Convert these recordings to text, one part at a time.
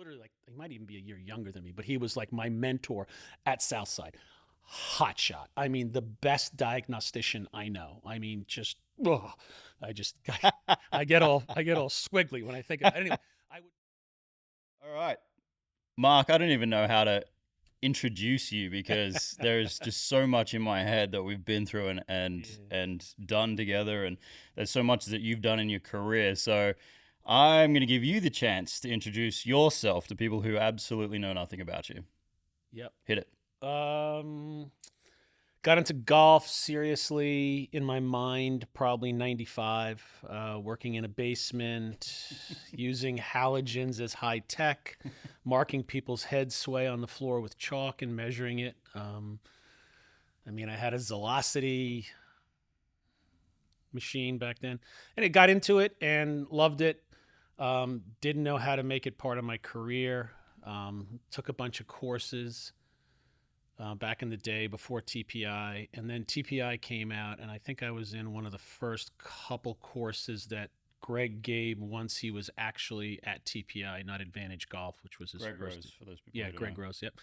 literally like, he might even be a year younger than me, but he was like my mentor at Southside. Hot shot. I mean, the best diagnostician I know. I mean, just, ugh, I just, I get all squiggly when I think of it. Anyway, I would. All right, Mark, I don't even know how to introduce you because there's just so much in my head that we've been through Yeah. and done together, and there's so much that you've done in your career. So I'm going to give you the chance to introduce yourself to people who absolutely know nothing about you. Yep. Hit it. Um, Got into golf seriously in my mind, probably 95, working in a basement, using halogens as high tech, marking people's heads sway on the floor with chalk and measuring it. I mean, I had a Velocity machine back then, and it got into it and loved it. Didn't know how to make it part of my career. Took a bunch of courses back in the day before TPI, and then TPI came out, and I think I was in one of the first couple courses that Greg gave once he was actually at TPI, not Advantage Golf, which was his Greg first. Rose, for those people Yeah, who don't Greg know. Rose. Yep,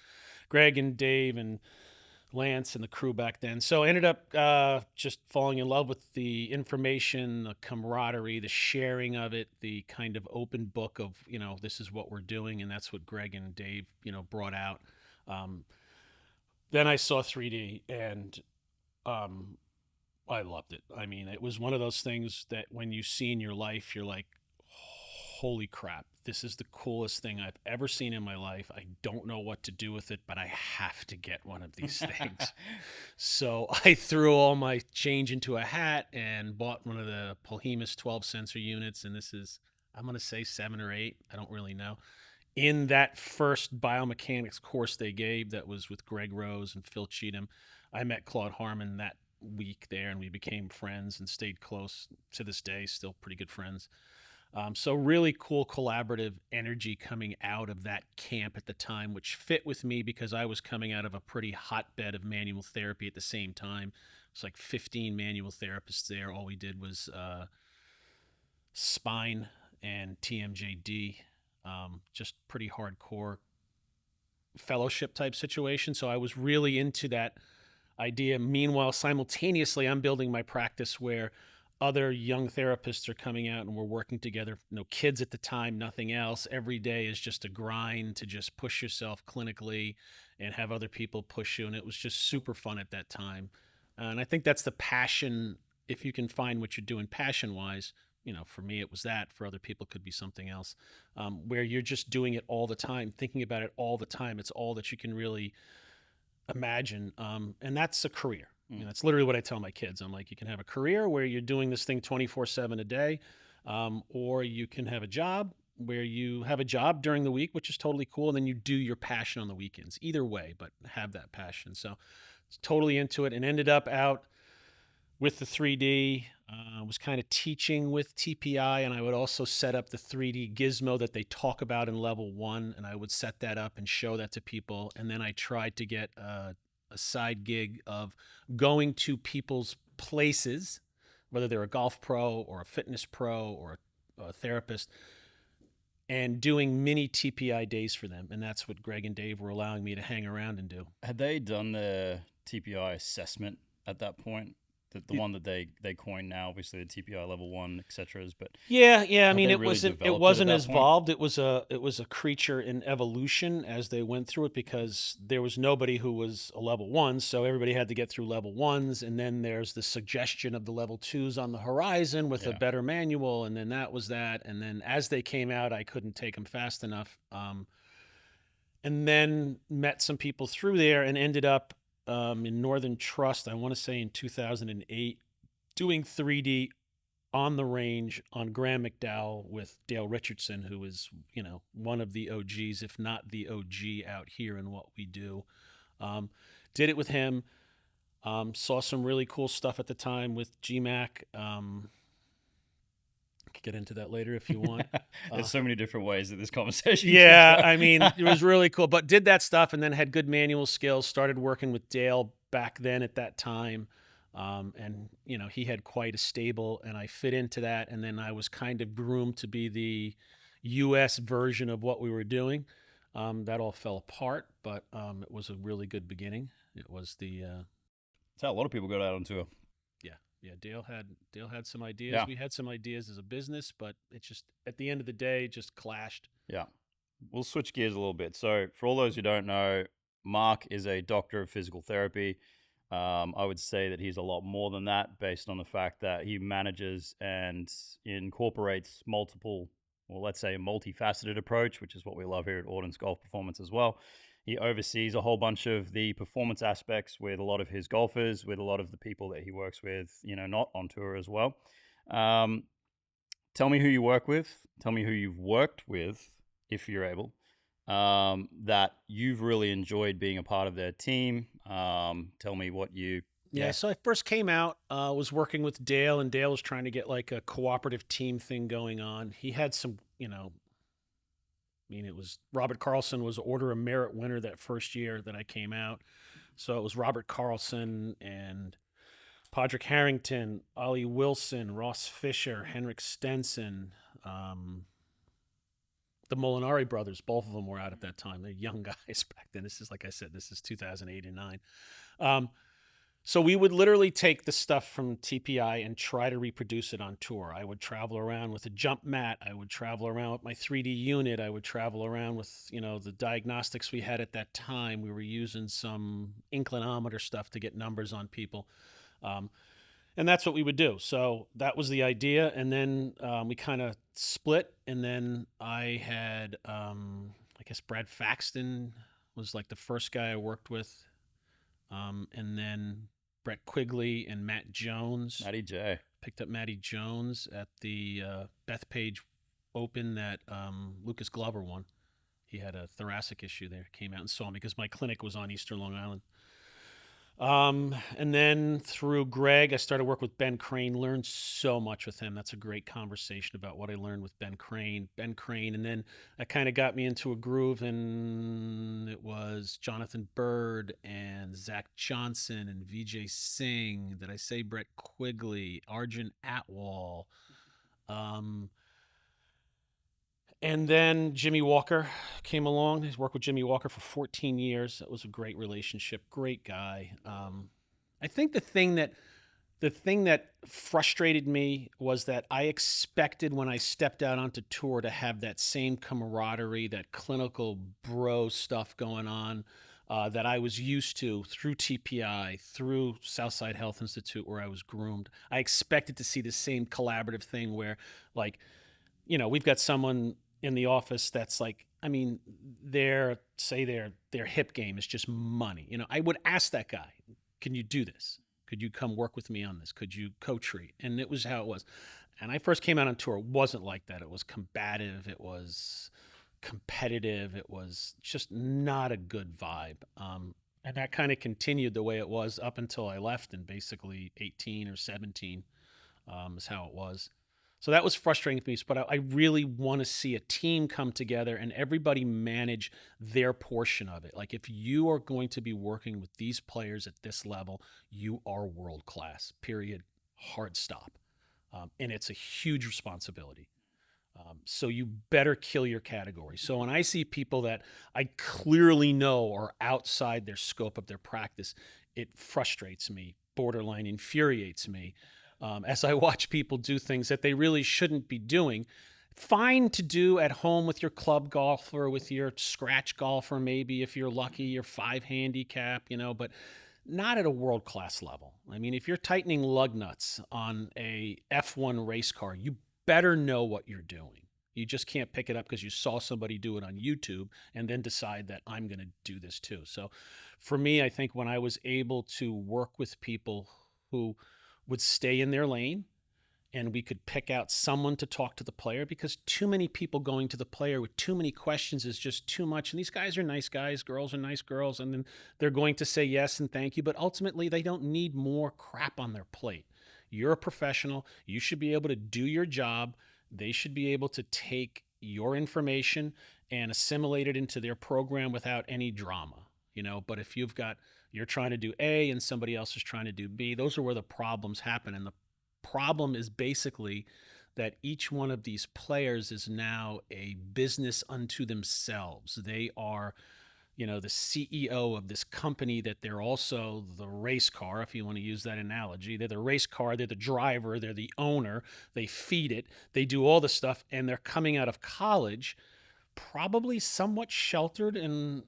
Greg and Dave and Lance and the crew back then. So I ended up just falling in love with the information, the camaraderie, the sharing of it, the kind of open book of, this is what we're doing, and that's what Greg and Dave, brought out. Um, then I saw 3D, and um, I loved it. I mean, it was one of those things that when you see in your life, you're like, holy crap, this is the coolest thing I've ever seen in my life. I don't know what to do with it, but I have to get one of these things. So I threw all my change into a hat and bought one of the Polhemus 12 sensor units. And this is, I'm going to say 7 or 8. I don't really know. In that first biomechanics course they gave, that was with Greg Rose and Phil Cheatham, I met Claude Harmon that week there, and we became friends and stayed close to this day, still pretty good friends. So really cool collaborative energy coming out of that camp at the time, which fit with me because I was coming out of a pretty hotbed of manual therapy at the same time. It's like 15 manual therapists there. All we did was spine and TMJD, just pretty hardcore fellowship type situation. So I was really into that idea. Meanwhile, simultaneously, I'm building my practice where other young therapists are coming out and we're working together. No kids at the time, nothing else. Every day is just a grind to just push yourself clinically and have other people push you. And it was just super fun at that time. And I think that's the passion. If you can find what you're doing passion wise, for me, it was that. For other people, it could be something else, where you're just doing it all the time, thinking about it all the time. It's all that you can really imagine. And that's a career. That's literally what I tell my kids. I'm like, you can have a career where you're doing this thing 24/7 a day, or you can have a job where you have a job during the week, which is totally cool. And then you do your passion on the weekends. Either way, but have that passion. So it's totally into it, and ended up out with the 3D. Was kind of teaching with TPI, and I would also set up the 3D gizmo that they talk about in level 1, and I would set that up and show that to people. And then I tried to get a side gig of going to people's places, whether they're a golf pro or a fitness pro or a therapist, and doing mini TPI days for them. And that's what Greg and Dave were allowing me to hang around and do. Had they done the TPI assessment at that point? The one that they coined now, obviously the TPI level 1, etc. But Yeah. I had mean, they it really wasn't developed it at that as point? evolved. It was a creature in evolution as they went through it, because there was nobody who was a level 1, so everybody had to get through level 1s, and then there's the suggestion of the level 2s on the horizon with a Yeah. better manual, and then that was that. And then as they came out, I couldn't take them fast enough. And then met some people through there and ended up in Northern Trust. I want to say in 2008, doing 3D on the range on Graham McDowell with Dale Richardson, who is, one of the OGs, if not the OG out here in what we do. Um, did it with him. Saw some really cool stuff at the time with GMAC. Could get into that later if you want. There's so many different ways that this conversation could Yeah, go. I mean, it was really cool, but did that stuff and then had good manual skills, started working with Dale back then at that time. And, he had quite a stable, and I fit into that. And then I was kind of groomed to be the, U.S. version of what we were doing. That all fell apart, but it was a really good beginning. It was the That's how a lot of people got out on tour. yeah, yeah. Dale had some ideas. Yeah, We had some ideas as a business, but it just at the end of the day just clashed. yeah. We'll switch gears a little bit. So, for all those who don't know, Mark is a doctor of physical therapy. I would say that he's a lot more than that based on the fact that he manages and incorporates multiple, well, let's say a multifaceted approach, which is what we love here at Audens Golf Performance as well. He oversees a whole bunch of the performance aspects with a lot of his golfers, with a lot of the people that he works with, not on tour as well. Um, Tell me who you work with. Tell me who you've worked with, if you're able, that you've really enjoyed being a part of their team. Tell me what you, Yeah, yeah, so I first came out, was working with Dale, and Dale was trying to get like a cooperative team thing going on. He had some, it was Robert Carlson was Order of Merit winner that first year that I came out. So it was Robert Carlson and Podrick Harrington, Ollie Wilson, Ross Fisher, Henrik Stenson, the Molinari brothers. Both of them were out at that time. They're young guys back then. This is, like I said, this is 2008 and 9. So we would literally take the stuff from TPI and try to reproduce it on tour. I would travel around with a jump mat. I would travel around with my 3D unit. I would travel around with, the diagnostics we had at that time. We were using some inclinometer stuff to get numbers on people. And that's what we would do. So that was the idea. And then we kind of split. And then I had, I guess, Brad Faxton was like the first guy I worked with. And then Brett Quigley and Matt Jones. Matty J. Picked up Matty Jones at the Bethpage Open that Lucas Glover won. He had a thoracic issue there. Came out and saw me because my clinic was on Eastern Long Island. And then through Greg, I started work with Ben Crane. Learned so much with him. That's a great conversation about what I learned with Ben Crane. And then that kind of got me into a groove. And it was Jonathan Bird and Zach Johnson and VJ Singh. Did I say Brett Quigley, Arjun Atwal? And then Jimmy Walker came along. He's worked with Jimmy Walker for 14 years. That was a great relationship. Great guy. I think the thing that frustrated me was that I expected when I stepped out onto tour to have that same camaraderie, that clinical bro stuff going on that I was used to through TPI, through Southside Health Institute, where I was groomed. I expected to see the same collaborative thing where, like, we've got someone in the office that's like, their hip game is just money. I would ask that guy, can you do this? Could you come work with me on this? Could you co-treat? And it was how it was. And I first came out on tour. It wasn't like that. It was combative. It was competitive. It was just not a good vibe. And that kind of continued the way it was up until I left in basically 18 or 17 is how it was. So that was frustrating to me, but I really want to see a team come together and everybody manage their portion of it. Like, if you are going to be working with these players at this level, you are world class, period, hard stop. And it's a huge responsibility. So you better kill your category. So when I see people that I clearly know are outside their scope of their practice, it frustrates me, borderline infuriates me. As I watch people do things that they really shouldn't be doing. Fine to do at home with your club golfer, with your scratch golfer, maybe if you're lucky, your 5 handicap, but not at a world-class level. If you're tightening lug nuts on a F1 race car, you better know what you're doing. You just can't pick it up because you saw somebody do it on YouTube and then decide that I'm going to do this too. So for me, I think when I was able to work with people who would stay in their lane and we could pick out someone to talk to the player, because too many people going to the player with too many questions is just too much. And these guys are nice guys, girls are nice girls, and then they're going to say yes and thank you, but ultimately they don't need more crap on their plate. You're a professional. You should be able to do your job. They should be able to take your information and assimilate it into their program without any drama. But if you're trying to do A and somebody else is trying to do B, those are where the problems happen. And the problem is basically that each one of these players is now a business unto themselves. They are, the CEO of this company, that they're also the race car, if you want to use that analogy. They're the race car, they're the driver, they're the owner, they feed it, they do all the stuff, and they're coming out of college probably somewhat sheltered in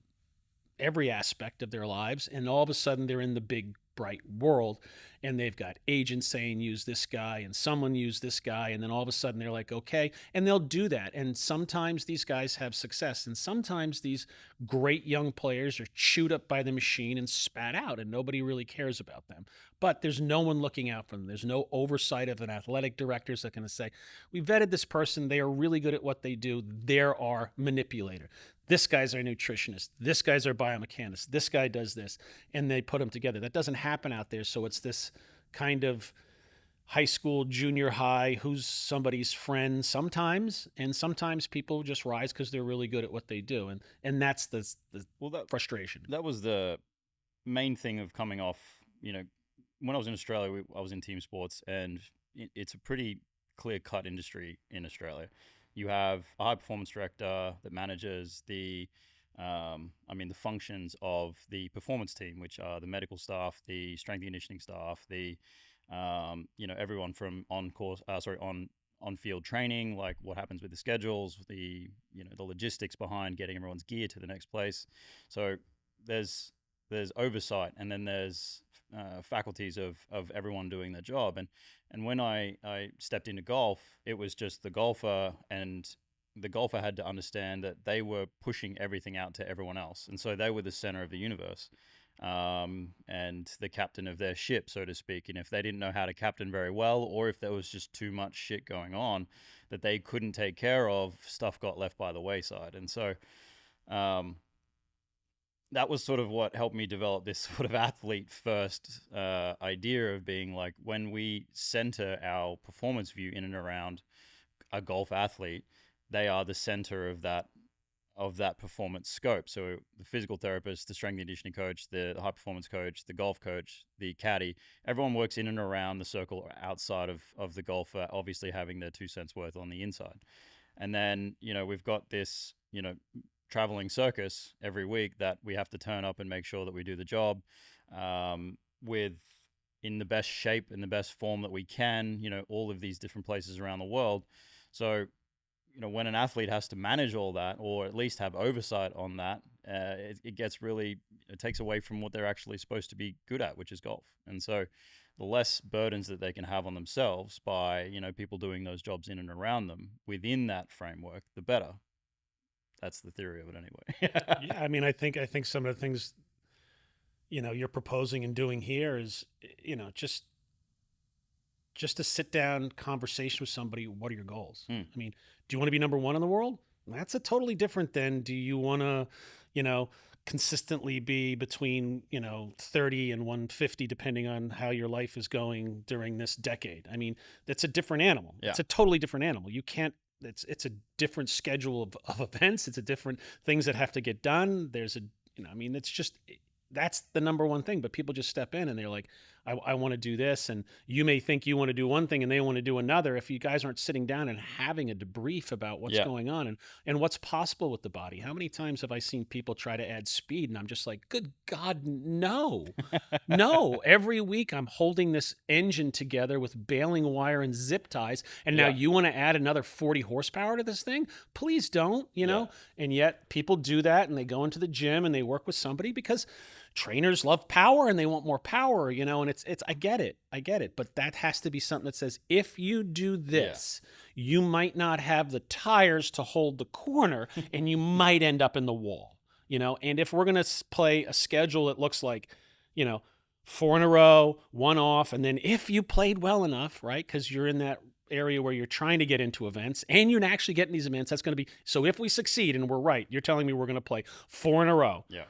every aspect of their lives, and all of a sudden they're in the big bright world, and they've got agents saying use this guy and someone use this guy, and then all of a sudden they're like, okay, and they'll do that. And sometimes these guys have success, and sometimes these great young players are chewed up by the machine and spat out, and nobody really cares about them. But there's no one looking out for them. There's no oversight of an athletic directors that are going to say, we vetted this person, they are really good at what they do, they're our manipulator, this guy's our nutritionist, this guy's our biomechanist, this guy does this, and they put them together. That doesn't happen out there. So it's this kind of high school, junior high, who's somebody's friend sometimes, and sometimes people just rise because they're really good at what they do, and that's the Well, frustration. that was the main thing of coming off. When I was in Australia, I was in team sports, and it's a pretty clear-cut industry in Australia. You have a high performance director that manages the functions of the performance team, which are the medical staff, the strength and conditioning staff, everyone from on field training, like what happens with the schedules, the logistics behind getting everyone's gear to the next place. So there's oversight, and then there's faculties of everyone doing their job. And when I stepped into golf, it was just the golfer, and the golfer had to understand that they were pushing everything out to everyone else. And so they were the center of the universe, and the captain of their ship, so to speak. And if they didn't know how to captain very well, or if there was just too much shit going on that they couldn't take care of, stuff got left by the wayside. And so that was sort of what helped me develop this sort of athlete first idea of being like, when we center our performance view in and around a golf athlete, they are the center of that performance scope. So the physical therapist, the strength and conditioning coach, the high performance coach, the golf coach, the caddy, everyone works in and around the circle outside of the golfer, obviously having their 2 cents worth on the inside. And then, we've got this, traveling circus every week that we have to turn up and make sure that we do the job with in the best shape and the best form that we can, all of these different places around the world. So, when an athlete has to manage all that, or at least have oversight on that, it takes away from what they're actually supposed to be good at, which is golf. And so the less burdens that they can have on themselves by, people doing those jobs in and around them within that framework, the better. That's the theory of it anyway. Yeah, I mean, I think some of the things, you're proposing and doing here is, just a sit down conversation with somebody. What are your goals? I mean, do you want to be number one in the world? That's a totally different than, do you want to, consistently be between, 30 and 150, depending on how your life is going during this decade. I mean, that's a different animal. Yeah. It's a totally different animal. You can't, it's a different schedule of events. It's a different things that have to get done. There's it's just, that's the number one thing. But people just step in and they're like, I want to do this. And you may think you want to do one thing and they want to do another. If you guys aren't sitting down and having a debrief about what's going on and what's possible with the body. How many times have I seen people try to add speed? And I'm just like, good God, no, no. Every week I'm holding this engine together with baling wire and zip ties. And now you want to add another 40 horsepower to this thing? Please don't, know? And yet people do that, and they go into the gym and they work with somebody because trainers love power and they want more power, and it's I get it. But that has to be something that says, if you do this, you might not have the tires to hold the corner and you might end up in the wall, and if we're going to play a schedule that looks like, 4 in a row, 1 off, and then if you played well enough, right, because you're in that area where you're trying to get into events and you're actually getting these events, that's going to be, so if we succeed and we're right, you're telling me we're going to play 4 in a row. Yeah.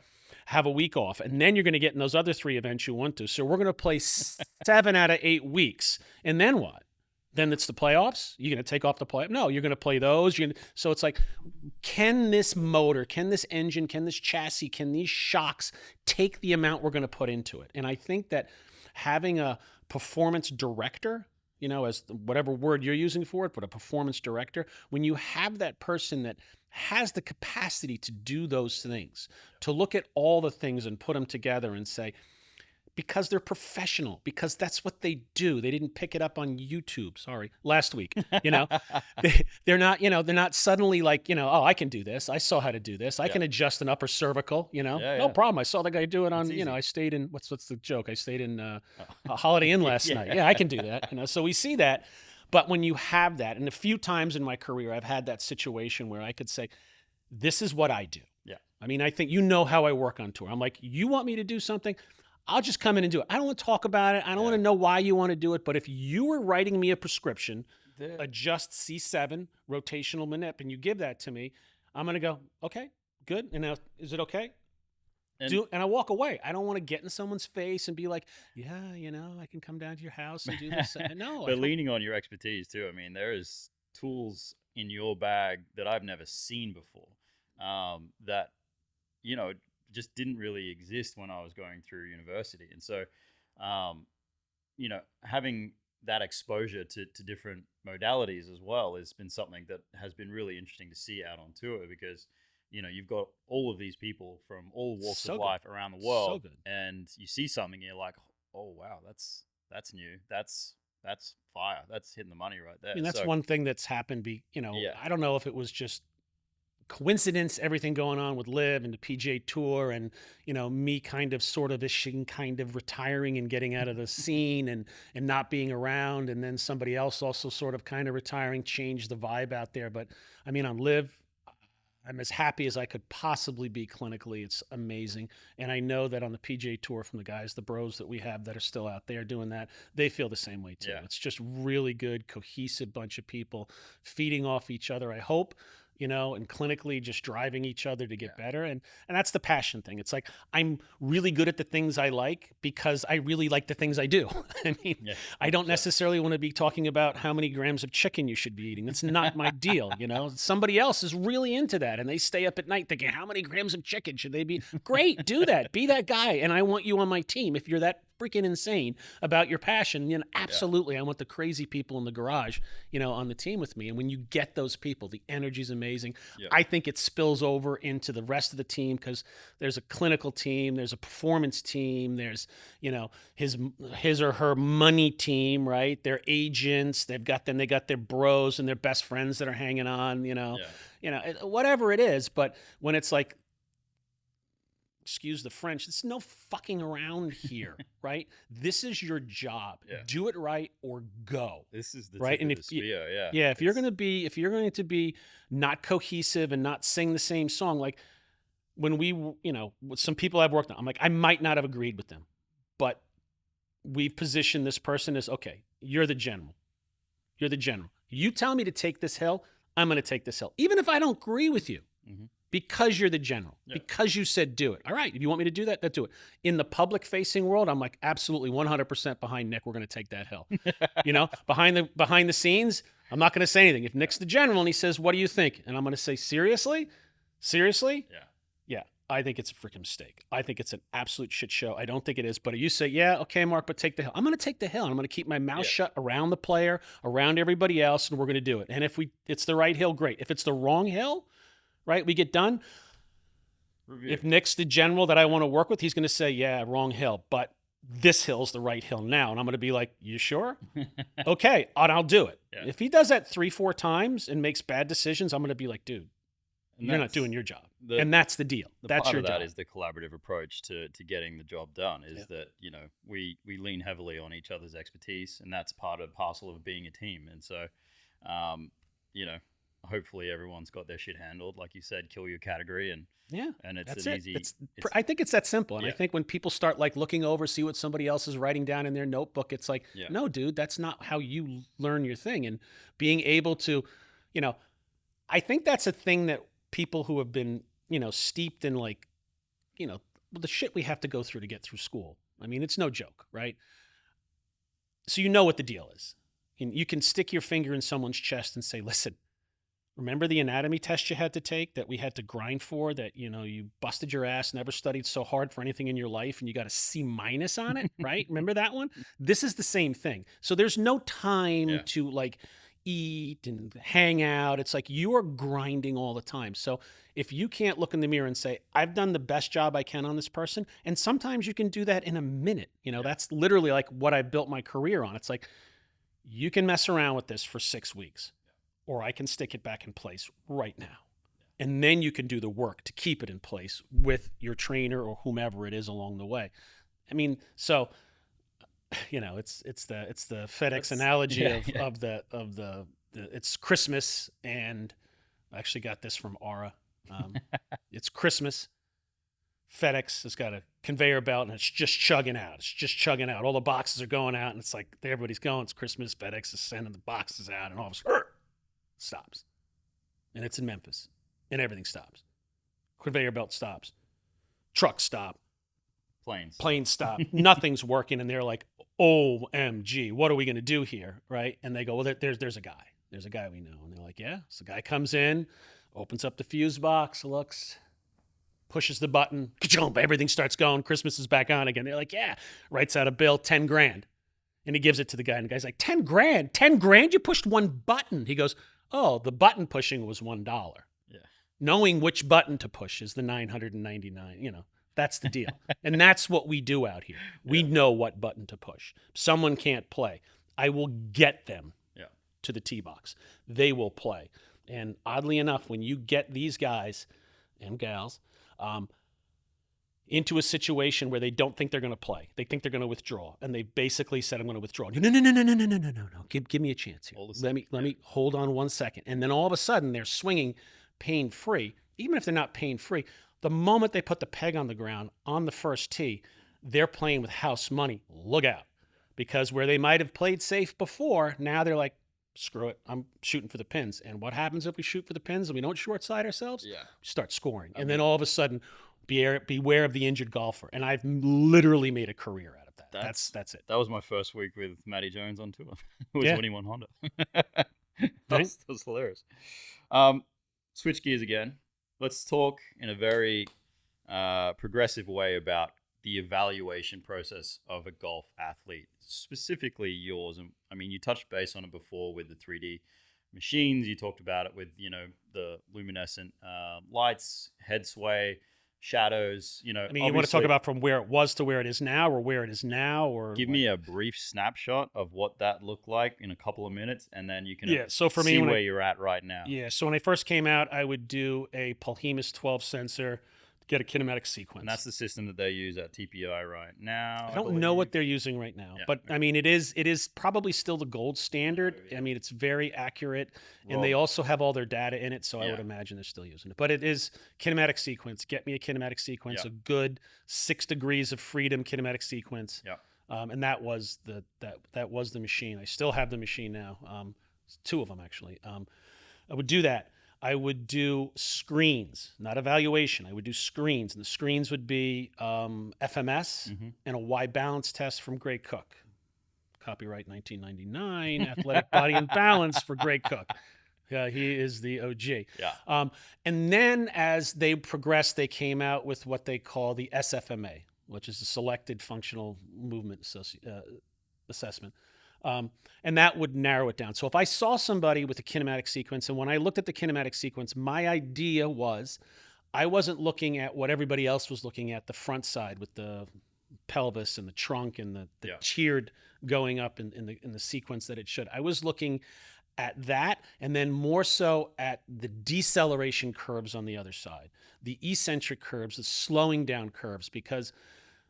Have a week off, and then you're going to get in those other 3 events you want to. So we're going to play 7 out of 8 weeks. And then what? Then it's the playoffs? You're going to take off the playoff? No, you're going to play those. So it's like, can this motor, can this engine, can this chassis, can these shocks take the amount we're going to put into it? And I think that having a performance director as whatever word you're using for it, but a performance director, when you have that person that has the capacity to do those things, to look at all the things and put them together and say, because they're professional, because that's what they do. They didn't pick it up on YouTube. Sorry, last week. You know, they're not. They're not suddenly like, oh, I can do this. I saw how to do this. I Yeah. can adjust an upper cervical. Yeah, No yeah. problem. I saw the guy do it It's on. easy. I stayed in what's the joke? I stayed in Oh. a Holiday Inn last night. Yeah. Yeah, I can do that. So we see that. But when you have that, and a few times in my career, I've had that situation where I could say, this is what I do. Yeah. I mean, I think how I work on tour. I'm like, you want me to do something? I'll just come in and do it. I don't want to talk about it. I don't want Yeah. to know why you want to do it. But if you were writing me a prescription, The- adjust C7 rotational manip, and you give that to me, I'm going to go, okay, good. And now, is it okay? and And I walk away. I don't want to get in someone's face and be like, yeah, I can come down to your house and do this. No, but leaning on your expertise too. I mean, there is tools in your bag that I've never seen before. That just didn't really exist when I was going through university, and so having that exposure to different modalities as well has been something that has been really interesting to see out on tour because you've got all of these people from all walks So of good. life around the So world, good. and you see something and you're like, oh wow, that's new, that's fire, that's hitting the money right there. I mean, that's So one thing that's happened. yeah, I don't know if it was just coincidence, everything going on with Live and the PJ Tour, and me kind of sort of ishing, kind of retiring and getting out of the scene and not being around, and then somebody else also sort of kind of retiring changed the vibe out there. But I mean, on Live, I'm as happy as I could possibly be clinically. It's amazing. And I know that on the PJ Tour, from the guys, the bros that we have that are still out there doing that, they feel the same way too. Yeah. It's just really good, cohesive bunch of people feeding off each other, I hope, and clinically just driving each other to get better. And that's the passion thing. It's like, I'm really good at the things I like because I really like the things I do. I mean, yeah, I don't 100%. necessarily want to be talking about how many grams of chicken you should be eating. That's not my deal. Somebody else is really into that, and they stay up at night thinking, how many grams of chicken should they be? Great, do that. Be that guy, and I want you on my team. If you're that freaking insane about your passion, absolutely, I want the crazy people in the garage, on the team with me. And when you get those people, the energy's amazing. Yeah. I think it spills over into the rest of the team because there's a clinical team, there's a performance team, there's his or her money team, right? Their agents, they got their bros and their best friends that are hanging on, whatever it is. But when it's like, excuse the French, there's no fucking around here, right? This is your job. Yeah. Do it right or go. This is the right. tip And of the spear. Yeah, if you're going to be not cohesive and not sing the same song, like when we, with some people I've worked on, I'm like, I might not have agreed with them, but we've positioned this person as, okay, you're the general. You're the general. You tell me to take this hill, I'm going to take this hill, even if I don't agree with you. Mm-hmm. Because you're the general, Yeah. because you said do it. All right, if you want me to do that, do it. In the public-facing world, I'm like, absolutely 100% behind Nick. We're going to take that hill. Behind the scenes, I'm not going to say anything. If Nick's the general and he says, what do you think? And I'm going to say, seriously? Seriously? Yeah. Yeah, I think it's a freaking mistake. I think it's an absolute shit show. I don't think it is. But you say, yeah, okay, Mark, but take the hill. I'm going to take the hill. And I'm going to keep my mouth shut around the player, around everybody else, and we're going to do it. And if it's the right hill, great. If it's the wrong hill, right, we get done. Review. If Nick's the general that I want to work with, he's going to say, yeah, wrong hill, but this hill's the right hill now. And I'm going to be like, you sure? Okay, and I'll do it. Yeah. If he does that 3-4 times and makes bad decisions, I'm going to be like, dude, And you're not that's doing your job. the- And that's the deal. The That's part your of that job. is the collaborative approach to getting the job done. Is that we lean heavily on each other's expertise, and that's part and parcel of being a team. And so, hopefully everyone's got their shit handled, like you said, kill your category, and it's That's an it. easy. I think it's that simple. And I Yeah. think when people start like looking over, see what somebody else is writing down in their notebook, it's like, Yeah. no, dude, that's not how you learn your thing. And being able to, I think that's a thing that people who have been, steeped in like, the shit we have to go through to get through school. I mean, it's no joke, right? So you know what the deal is. And you can stick your finger in someone's chest and say, listen, Remember the anatomy test you had to take that we had to grind for, that, you busted your ass, never studied so hard for anything in your life, and you got a C minus on it, right? Remember that one? This is the same thing. So there's no time Yeah. to like eat and hang out. It's like you are grinding all the time. So if you can't look in the mirror and say, I've done the best job I can on this person, and sometimes you can do that in a minute. Yeah. That's literally like what I built my career on. It's like, you can mess around with this for 6 weeks, or I can stick it back in place right now. And then you can do the work to keep it in place with your trainer or whomever it is along the way. I mean, so it's the FedEx analogy Yeah, of yeah. the it's Christmas, and I actually got this from Aura. It's Christmas. FedEx has got a conveyor belt and it's just chugging out. It's just chugging out. All the boxes are going out, and it's like everybody's going. It's Christmas. FedEx is sending the boxes out, and all of a sudden, stops. And it's in Memphis, and everything stops. Conveyor belt stops. Trucks stop. Planes. Planes stop. Nothing's working, and they're like, OMG, what are we going to do here, right? And they go, well, there's a guy. There's a guy we know. And they're like, yeah. So the guy comes in, opens up the fuse box, looks, pushes the button, ka-chomp, everything starts going. Christmas is back on again. They're like, yeah. Writes out a bill, 10 grand. And he gives it to the guy, and the guy's like, 10 grand? 10 grand? You pushed one button. He goes, oh, the button pushing was $1. Yeah. Knowing which button to push is the 999, that's the deal. And that's what we do out here. We know what button to push. Someone can't play. I will get them to the tee box. They will play. And oddly enough, when you get these guys and gals into a situation where they don't think they're going to play, they think they're going to withdraw, and they basically said, I'm going to withdraw. No. Give me a chance here. Let me hold on 1 second. And then all of a sudden they're swinging pain-free. Even if they're not pain-free, the moment they put the peg on the ground on the first tee, they're playing with house money. Look out. Because where they might have played safe before, now they're like, screw it, I'm shooting for the pins. And what happens if we shoot for the pins and we don't short side ourselves? Yeah. We start scoring. And then all of a sudden, beware of the injured golfer. And I've literally made a career out of that. That's it. That was my first week with Matty Jones on tour. It was Yeah. when he won Honda. Right? That was hilarious. Switch gears again. Let's talk in a very progressive way about the evaluation process of a golf athlete, specifically yours. And I mean, you touched base on it before with the 3D machines. You talked about it with, the luminescent lights, head sway, shadows. I mean, you want to talk about from where it was to where it is now, or where it is now, or give me a brief snapshot of what that looked like in a couple of minutes, and then you can So for me, see where you're at right now. Yeah. So when I first came out, I would do a Polhemus 12 sensor, get a kinematic sequence. And that's the system that they use at TPI right now. I don't know what they're using right now, but I mean, it is probably still the gold standard. I mean, it's very accurate, and they also have all their data in it, so I would imagine they're still using it. But it is kinematic sequence. Get me a kinematic sequence, a good 6 degrees of freedom kinematic sequence. Yeah. And that was the machine. I still have the machine now. 2 of them actually. I would do that. I would do screens, not evaluation. I would do screens, and the screens would be FMS and a Y balance test from Gray Cook. Copyright 1999, athletic body and balance for Gray Cook. He is the OG. Yeah. And then as they progressed, they came out with what they call the SFMA, which is the Selected Functional Movement Assessment. And that would narrow it down. So if I saw somebody with a kinematic sequence, and when I looked at the kinematic sequence, my idea was I wasn't looking at what everybody else was looking at, the front side with the pelvis and the trunk and the tiered going up in the sequence that it should. I was looking at that, and then more so at the deceleration curves on the other side, the eccentric curves, the slowing down curves, because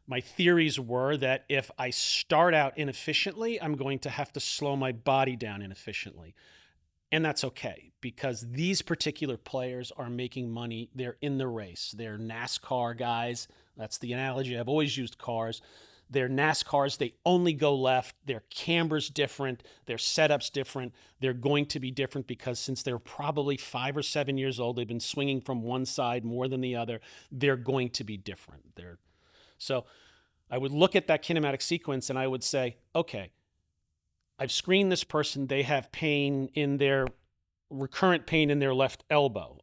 my theories were that if I start out inefficiently, I'm going to have to slow my body down inefficiently. And that's okay, because these particular players are making money. They're in the race. They're NASCAR guys. That's the analogy. I've always used cars. They're NASCARs. They only go left. Their camber's different. Their setup's different. They're going to be different because since they're probably 5 or 7 years old, they've been swinging from one side more than the other. They're going to be different. So I would look at that kinematic sequence and I would say, okay, I've screened this person. They have pain in their recurrent pain in their left elbow.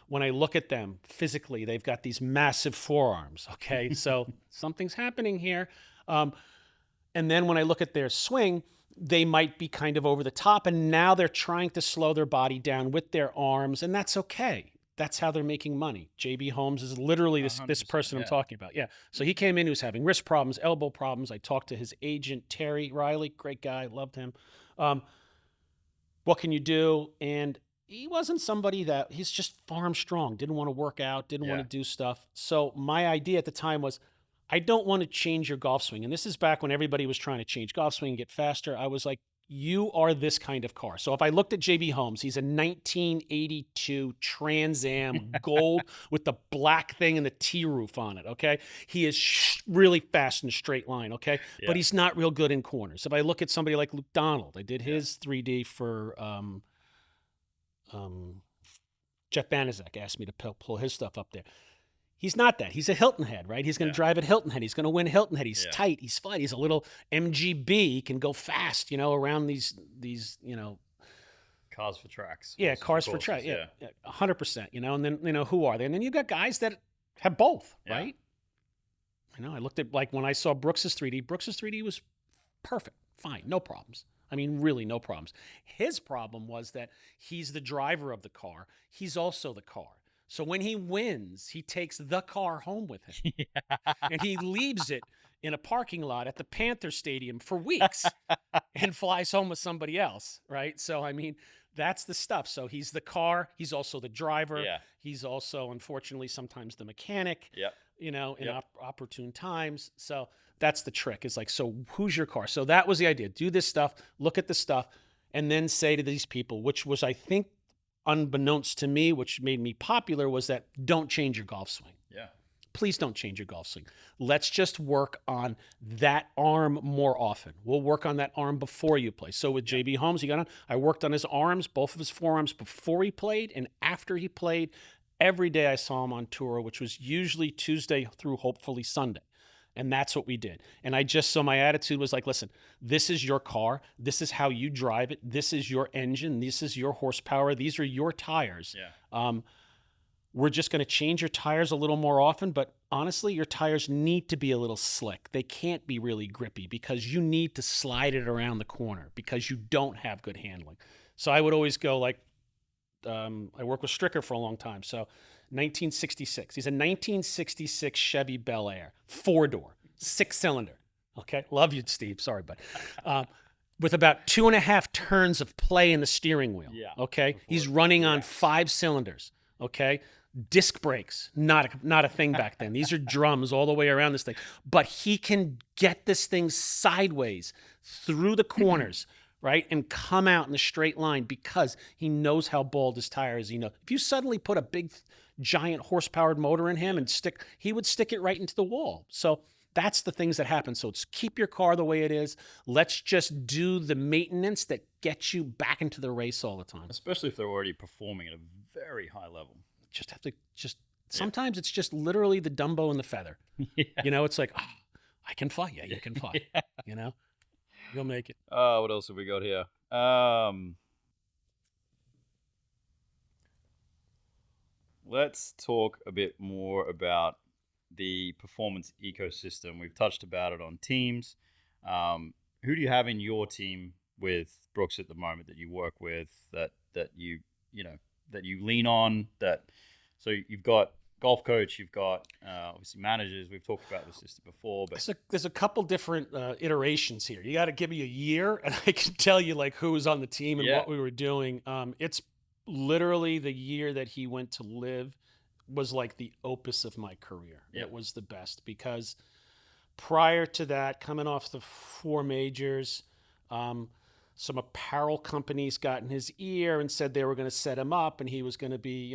When I look at them physically, they've got these massive forearms. Okay, so something's happening here. Um, and then when I look at their swing, they might be kind of over the top, and now they're trying to slow their body down with their arms, and that's okay. That's how they're making money. JB Holmes is literally this 100%. person I'm Yeah. talking about. Yeah. So he came in, he was having wrist problems, elbow problems. I talked to his agent, Terry Riley, great guy, loved him. Um, what can you do? And he wasn't somebody that he's just farm strong, didn't want to work out, didn't want Yeah. to do stuff. So my idea at the time was, I don't want to change your golf swing. And this is back when everybody was trying to change golf swing and get faster. I was like, you are this kind of car. So if I looked at JB Holmes, he's a 1982 Trans Am gold with the black thing and the T roof on it. Okay. He is really fast in a straight line. Okay. Yeah. But he's not real good in corners. If I look at somebody like Luke Donald, I did Yeah. his 3D for Jeff Banaszak asked me to pull his stuff up there. He's not that. He's a Hilton Head, right? He's going to Yeah. drive at Hilton Head. He's going to win Hilton Head. He's Yeah. tight. He's flight. He's a little MGB. He can go fast, around these, Cars for tracks. yeah, Horses cars for courses, track. Yeah, 100%, and then, who are they? And then you've got guys that have both, Yeah. right? I looked at, like, when I saw Brooks's 3D was perfect, fine, no problems. I mean, really no problems. His problem was that he's the driver of the car. He's also the car. So when he wins, he takes the car home with him and he leaves it in a parking lot at the Panther Stadium for weeks and flies home with somebody else, right? So, I mean, that's the stuff. So he's the car. He's also the driver. Yeah. He's also, unfortunately, sometimes the mechanic, Yep. in Yep. opportune times. So that's the trick. It's like, so who's your car? So that was the idea. Do this stuff, look at the stuff, and then say to these people, which was, I think, unbeknownst to me, which made me popular, was that don't change your golf swing. Yeah. Please don't change your golf swing. Let's just work on that arm more often. We'll work on that arm before you play. So with JB Holmes, I worked on his arms, both of his forearms before he played and after he played. Every day I saw him on tour, which was usually Tuesday through hopefully Sunday. And that's what we did. And so my attitude was like, listen, this is your car. This is how you drive it. This is your engine. This is your horsepower. These are your tires. Yeah. We're just going to change your tires a little more often, but honestly, your tires need to be a little slick. They can't be really grippy because you need to slide it around the corner because you don't have good handling. So I would always go like, I worked with Stricker for a long time. So 1966. He's a 1966 Chevy Bel Air, 4-door, 6-cylinder. Okay. Love you, Steve. Sorry, bud. With about 2.5 turns of play in the steering wheel. Yeah. Okay. He's running on 5 cylinders. Okay. Disc brakes, not a thing back then. These are drums all the way around this thing. But he can get this thing sideways through the corners, right, and come out in a straight line because he knows how bald his tire is. If you suddenly put a big, giant horse-powered motor in him he would stick it right into the wall. So that's the things that happen. So it's keep your car the way it is. Let's just do the maintenance that gets you back into the race all the time. Especially if they're already performing at a very high level. Just have to sometimes it's just literally the Dumbo and the feather. Yeah. It's like, oh, I can fly. Yeah, you can fly. Yeah. You'll make it. What else have we got here? Let's talk a bit more about the performance ecosystem. We've touched about it on teams. Who do you have in your team with Brooks at the moment that you work with that you that you lean on? So you've got golf coach, you've got obviously managers. We've talked about the system before, but There's a couple different iterations here. You got to give me a year, and I can tell you like who was on the team and what we were doing. It's literally the year that he went to live was like the opus of my career. Yeah. It was the best because prior to that, coming off the 4 majors, some apparel companies got in his ear and said they were going to set him up and he was going to be,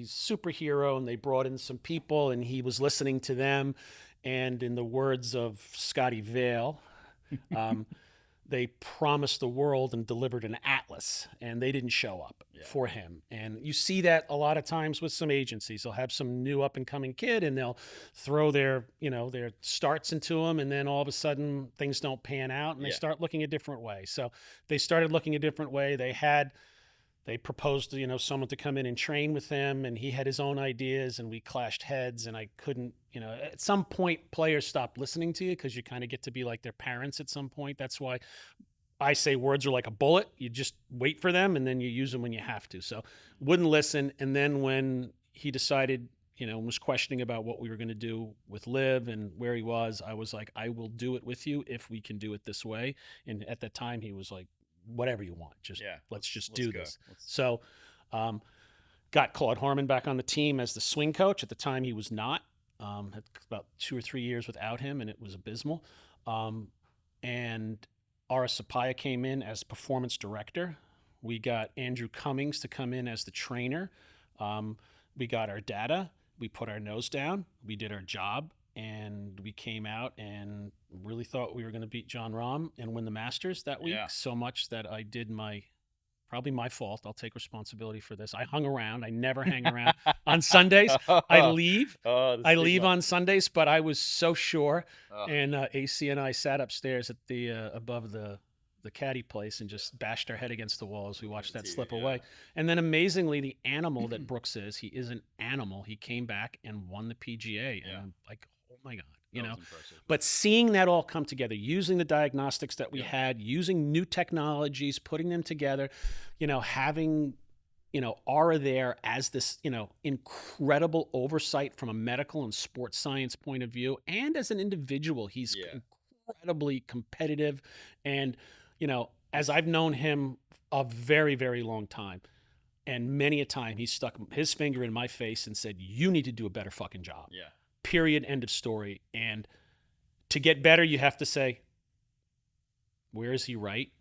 superhero, and they brought in some people and he was listening to them. And in the words of Scotty Vale, they promised the world and delivered an atlas, and they didn't show up Yeah. for him. And you see that a lot of times with some agencies. They'll have some new up and coming kid, and they'll throw their, their starts into him, and then all of a sudden things don't pan out, and they Yeah. start looking a different way. So they started looking a different way. They proposed, someone to come in and train with him, and he had his own ideas, and we clashed heads, and I couldn't, at some point players stop listening to you because you kind of get to be like their parents at some point. That's why I say words are like a bullet. You just wait for them, and then you use them when you have to. So wouldn't listen. And then when he decided, was questioning about what we were going to do with Liv and where he was, I was like, I will do it with you if we can do it this way. And at that time he was like, whatever you want, just let's just do this. So got Claude Harmon back on the team as the swing coach. At the time he was not. Had about 2 or 3 years without him, and it was abysmal. And Ara Sapaya came in as performance director. We got Andrew Cummings to come in as the trainer. We got our data. We put our nose down. We did our job. And we came out and really thought we were going to beat John Rahm and win the Masters that week. So much that I did probably my fault. I'll take responsibility for this. I hung around. I never hang around on Sundays. I leave. I leave on Sundays, but I was so sure. And AC and I sat upstairs at the above the caddy place and just bashed our head against the wall as we watched that slip away. And then amazingly, the animal that Brooks is, he is an animal. He came back and won the PGA. And I'm like, oh my God, but seeing that all come together, using the diagnostics that we had, using new technologies, putting them together, having, Ara there as this, incredible oversight from a medical and sports science point of view. And as an individual, he's incredibly competitive. And, as I've known him a very, very long time, and many a time he stuck his finger in my face and said, you need to do a better fucking job. Period. End of story. And to get better, you have to say, where is he right?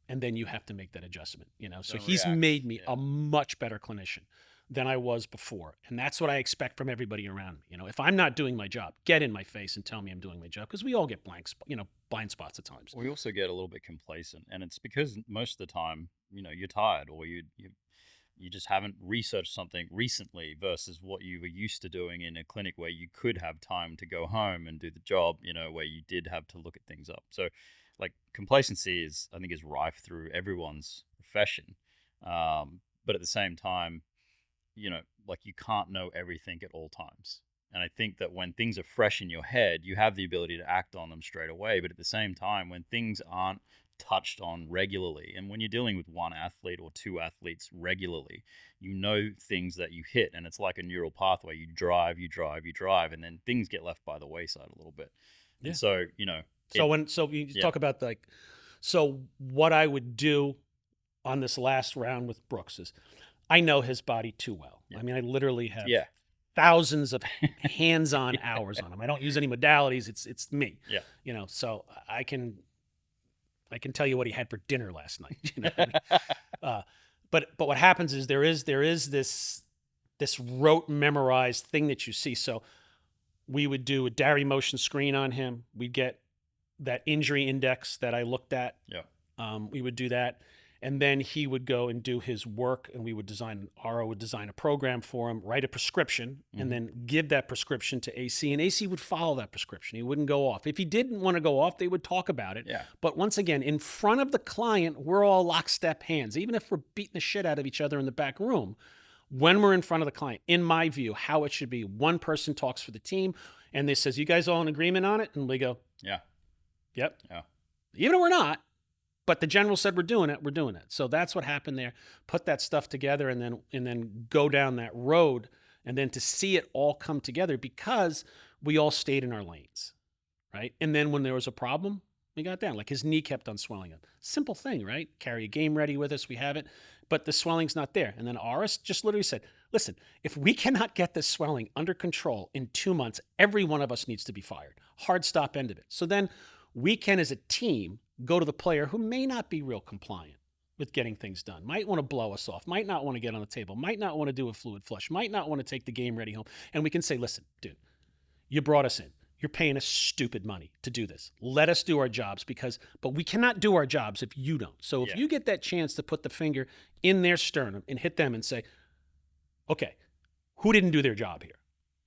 And then you have to make that adjustment, So he's made me a much better clinician than I was before. And that's what I expect from everybody around me. If I'm not doing my job, get in my face and tell me I'm doing my job, because we all get blind spots at times. We also get a little bit complacent, and it's because most of the time, you're tired, or you just haven't researched something recently versus what you were used to doing in a clinic where you could have time to go home and do the job, where you did have to look at things up. So like complacency I think is rife through everyone's profession. But at the same time, like you can't know everything at all times. And I think that when things are fresh in your head, you have the ability to act on them straight away. But at the same time, when things aren't touched on regularly, and when you're dealing with one athlete or two athletes regularly, things that you hit, and it's like a neural pathway. You drive, and then things get left by the wayside a little bit. Yeah. And so, so you talk about so what I would do on this last round with Brooks is, I know his body too well. I mean, I literally have thousands of hands-on hours on him. I don't use any modalities. It's me. So I can tell you what he had for dinner last night. But what happens is there is this rote memorized thing that you see. So we would do a Dari motion screen on him. We'd get that injury index that I looked at. We would do that. And then he would go and do his work, and Ara would design a program for him, write a prescription, and then give that prescription to AC. And AC would follow that prescription. He wouldn't go off. If he didn't want to go off, they would talk about it. But once again, in front of the client, we're all lockstep hands. Even if we're beating the shit out of each other in the back room, when we're in front of the client, in my view, how it should be, one person talks for the team, and they says, you guys all in agreement on it? And we go, yep. Even if we're not. But the general said, we're doing it. So that's what happened there. Put that stuff together and then go down that road, and then to see it all come together because we all stayed in our lanes, right? And then when there was a problem, we got down. Like his knee kept on swelling up. Simple thing, right? Carry a game ready with us. We have it, but the swelling's not there. And then Aris just literally said, listen, if we cannot get this swelling under control in 2 months, every one of us needs to be fired. Hard stop, end of it. So then we can, as a team, go to the player who may not be real compliant with getting things done, might want to blow us off, might not want to get on the table, might not want to do a fluid flush, might not want to take the game ready home. And we can say, listen, dude, you brought us in. you're paying us stupid money to do this. Let us do our jobs but we cannot do our jobs if you don't. So if Yeah. you get that chance to put the finger in their sternum and hit them and say, okay, who didn't do their job here?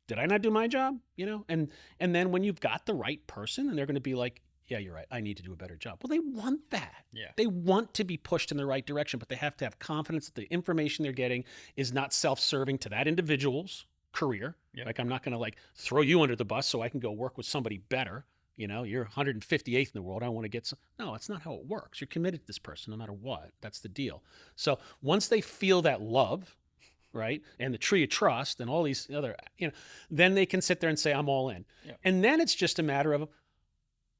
Did I not do my job? And then when you've got the right person and they're going to be like, yeah, you're right, I need to do a better job. Well, they want that. Yeah. They want to be pushed in the right direction, but they have to have confidence that the information they're getting is not self-serving to that individual's career. Yep. Like, I'm not going to like throw you under the bus so I can go work with somebody better. You're 158th in the world. I want to get some. No, that's not how it works. You're committed to this person no matter what. That's the deal. So once they feel that love, right, and the tree of trust and all these other, then they can sit there and say, I'm all in. Yep. And then it's just a matter of,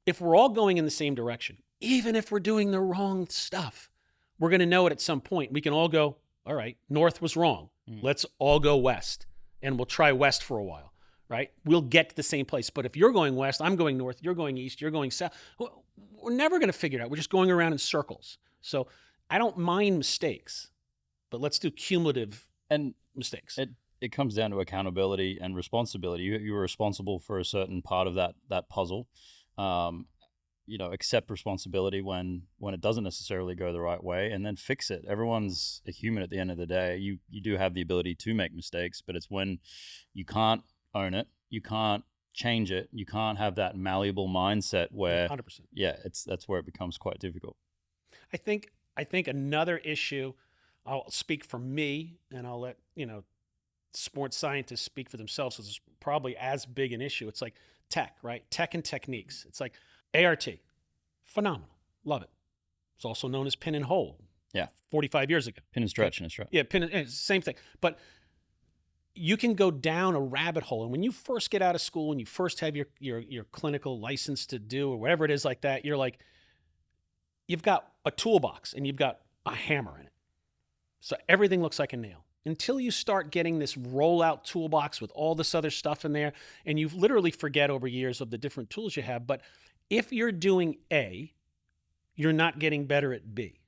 if we're all going in the same direction, even if we're doing the wrong stuff, we're going to know it at some point. We can all go, all right, north was wrong. Let's all go west, and we'll try west for a while, right? We'll get to the same place. But if you're going west, I'm going north, you're going east, you're going south, we're never going to figure it out. We're just going around in circles. So I don't mind mistakes, but let's do cumulative And mistakes. it comes down to accountability and responsibility. You're responsible for a certain part of that puzzle. Accept responsibility when it doesn't necessarily go the right way, and then fix it. Everyone's a human at the end of the day. You do have the ability to make mistakes, but it's when you can't own it, you can't change it, you can't have that malleable mindset where 100%. that's where it becomes quite difficult. I think another issue, I'll speak for me, and I'll let sports scientists speak for themselves, because it's probably as big an issue. It's like tech, right? Tech and techniques. It's like ART, phenomenal, love it. It's also known as pin and hold. Yeah. 45 years ago. Pin and stretch and a stretch. Yeah, pin and same thing. But you can go down a rabbit hole, and when you first get out of school and you first have your clinical license to do or whatever it is like that, you're like, you've got a toolbox and you've got a hammer in it. So everything looks like a nail. Until you start getting this rollout toolbox with all this other stuff in there, and you literally forget over years of the different tools you have. But if you're doing A, you're not getting better at B.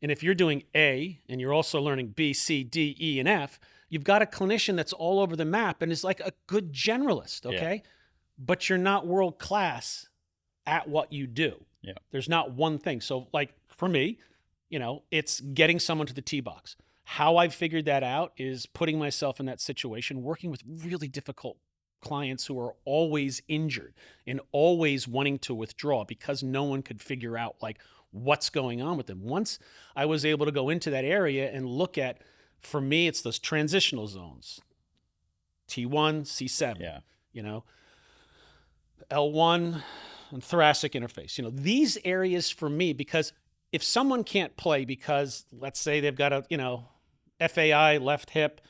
And if you're doing A and you're also learning B, C, D, E, and F, you've got a clinician that's all over the map and is like a good generalist, okay? Yeah. But you're not world class at what you do. Yeah. There's not one thing. So like for me, it's getting someone to the tee box. How I've figured that out is putting myself in that situation, working with really difficult clients who are always injured and always wanting to withdraw because no one could figure out like what's going on with them. Once I was able to go into that area and look at, for me, it's those transitional zones, T1, C7, L1 and thoracic interface, these areas for me, because if someone can't play because, let's say they've got a, FAI left hip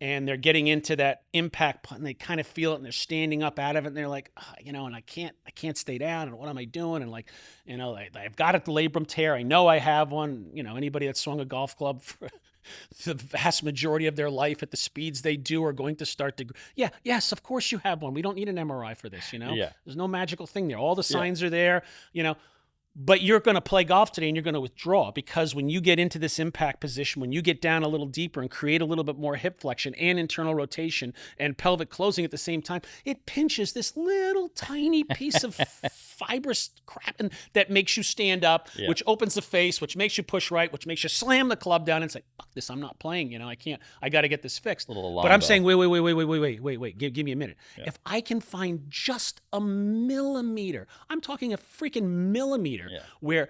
and they're getting into that impact putt and they kind of feel it and they're standing up out of it and they're like, and I can't stay down and what am I doing? And like, I've got a labrum tear. I know I have one. Anybody that swung a golf club for the vast majority of their life at the speeds they do are going to start to, yes, of course you have one. We don't need an MRI for this, Yeah. There's no magical thing there. All the signs are there, But you're going to play golf today and you're going to withdraw because when you get into this impact position, when you get down a little deeper and create a little bit more hip flexion and internal rotation and pelvic closing at the same time, it pinches this little tiny piece of fibrous crap and that makes you stand up, which opens the face, which makes you push right, which makes you slam the club down and say, fuck this, I'm not playing. I got to get this fixed. But I'm saying, wait, give me a minute. Yeah. If I can find just a millimeter, I'm talking a freaking millimeter, where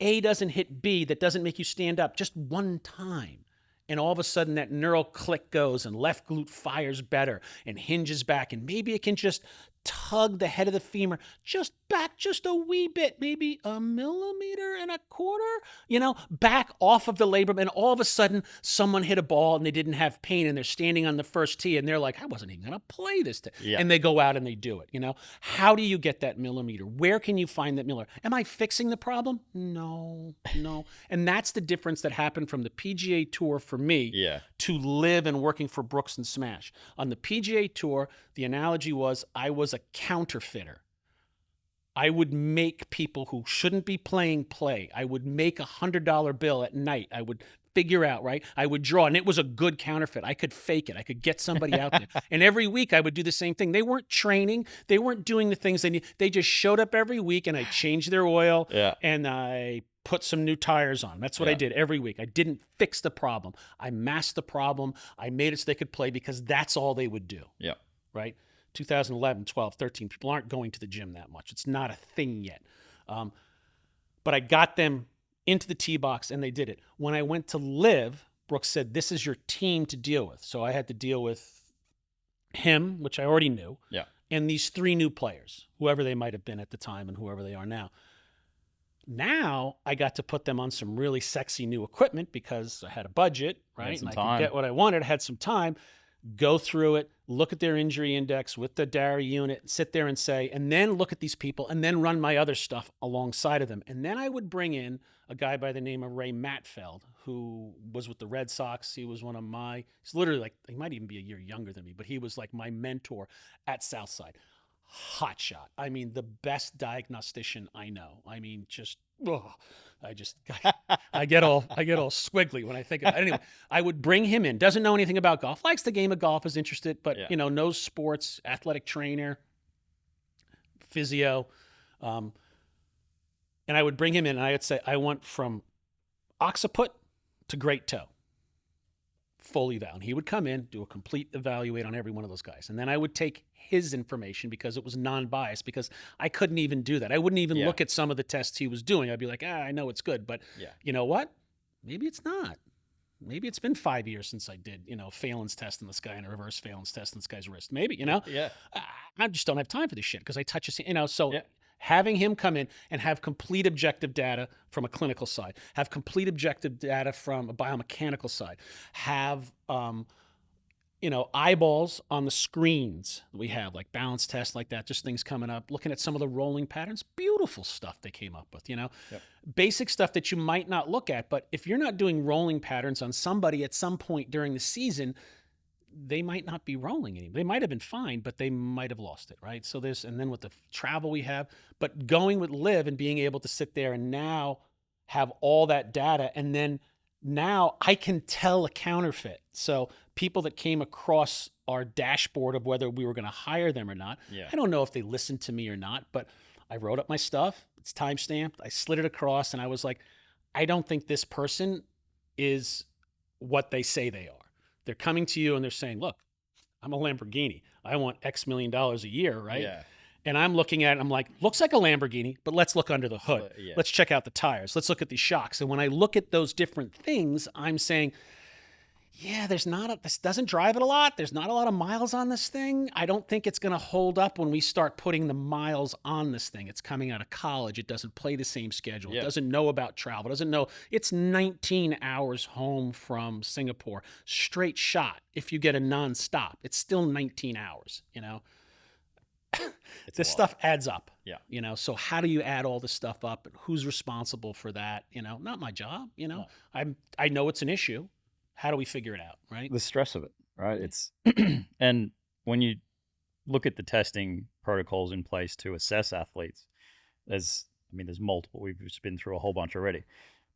A doesn't hit B, that doesn't make you stand up just one time. And all of a sudden that neural click goes and left glute fires better and hinges back. And maybe it can just tug the head of the femur just back just a wee bit, maybe a millimeter and a quarter, back off of the labrum. And all of a sudden someone hit a ball and they didn't have pain and they're standing on the first tee and they're like, I wasn't even going to play this. And they go out and they do it. How do you get that millimeter? Where can you find that millimeter? Am I fixing the problem? No. And that's the difference that happened from the PGA Tour for me to live and working for Brooks and Smash. On the PGA Tour, the analogy was I was a counterfeiter. I would make people who shouldn't be playing play. I would make $100 bill at night. I would figure out, right? I would draw, and it was a good counterfeit. I could fake it. I could get somebody out there. And every week I would do the same thing. They weren't training. They weren't doing the things they need. They just showed up every week, and I changed their oil Yeah. and I put some new tires on. That's what I did every week. I didn't fix the problem. I masked the problem. I made it so they could play because that's all they would do. Yeah. Right? 2011, 12, 13. People aren't going to the gym that much. It's not a thing yet. But I got them into the tee box, and they did it. When I went to live, Brooks said, this is your team to deal with. So I had to deal with him, which I already knew, and these 3 new players, whoever they might have been at the time and whoever they are now. Now I got to put them on some really sexy new equipment because I had a budget, right? And I could get what I wanted. I had some time. Go through it, look at their injury index with the DARA unit, sit there and say, and then look at these people and then run my other stuff alongside of them. And then I would bring in a guy by the name of Ray Matfeld, who was with the Red Sox. He was one of he's literally like, he might even be a year younger than me, but he was like my mentor at Southside. Hot shot. I mean, the best diagnostician I know. I mean, just, I get all squiggly when I think of it. Anyway, I would bring him in. Doesn't know anything about golf. Likes the game of golf. Is interested, but knows sports. Athletic trainer, physio, and I would bring him in. And I would say, I want from occiput to great toe, full eval. And he would come in, do a complete evaluate on every one of those guys, and then I would take his information because it was non-biased, because I couldn't even do that. I wouldn't even look at some of the tests he was doing. I'd be like, I know it's good, but you know what? Maybe it's not. Maybe it's been 5 years since I did, Phelan's test in this guy and a reverse Phelan's test in this guy's wrist. Maybe, I just don't have time for this shit because I touch his, so having him come in and have complete objective data from a clinical side, have complete objective data from a biomechanical side, have, eyeballs on the screens we have, like balance tests like that, just things coming up, looking at some of the rolling patterns, beautiful stuff they came up with, basic stuff that you might not look at. But if you're not doing rolling patterns on somebody at some point during the season, they might not be rolling anymore. They might have been fine, but they might have lost it, right? So and then with the travel we have, but going with Liv and being able to sit there and now have all that data, and then now I can tell a counterfeit. So people that came across our dashboard of whether we were going to hire them or not, I don't know if they listened to me or not, but I wrote up my stuff. It's time-stamped. I slid it across, and I was like, I don't think this person is what they say they are. They're coming to you and they're saying, look, I'm a Lamborghini. I want X million dollars a year, right? Yeah. And I'm looking at it, I'm like, looks like a Lamborghini, but let's look under the hood. Let's check out the tires. Let's look at these shocks. And when I look at those different things, I'm saying, this doesn't drive it a lot. There's not a lot of miles on this thing. I don't think it's going to hold up when we start putting the miles on this thing. It's coming out of college. It doesn't play the same schedule. It doesn't know about travel. It doesn't know. It's 19 hours home from Singapore. Straight shot. If you get a nonstop, it's still 19 hours, This stuff adds up. So how do you add all this stuff up? Who's responsible for that? Not my job. I know it's an issue. How do we figure it out, right? The stress of it, right? It's and when you look at the testing protocols in place to assess athletes, there's multiple. We've just been through a whole bunch already,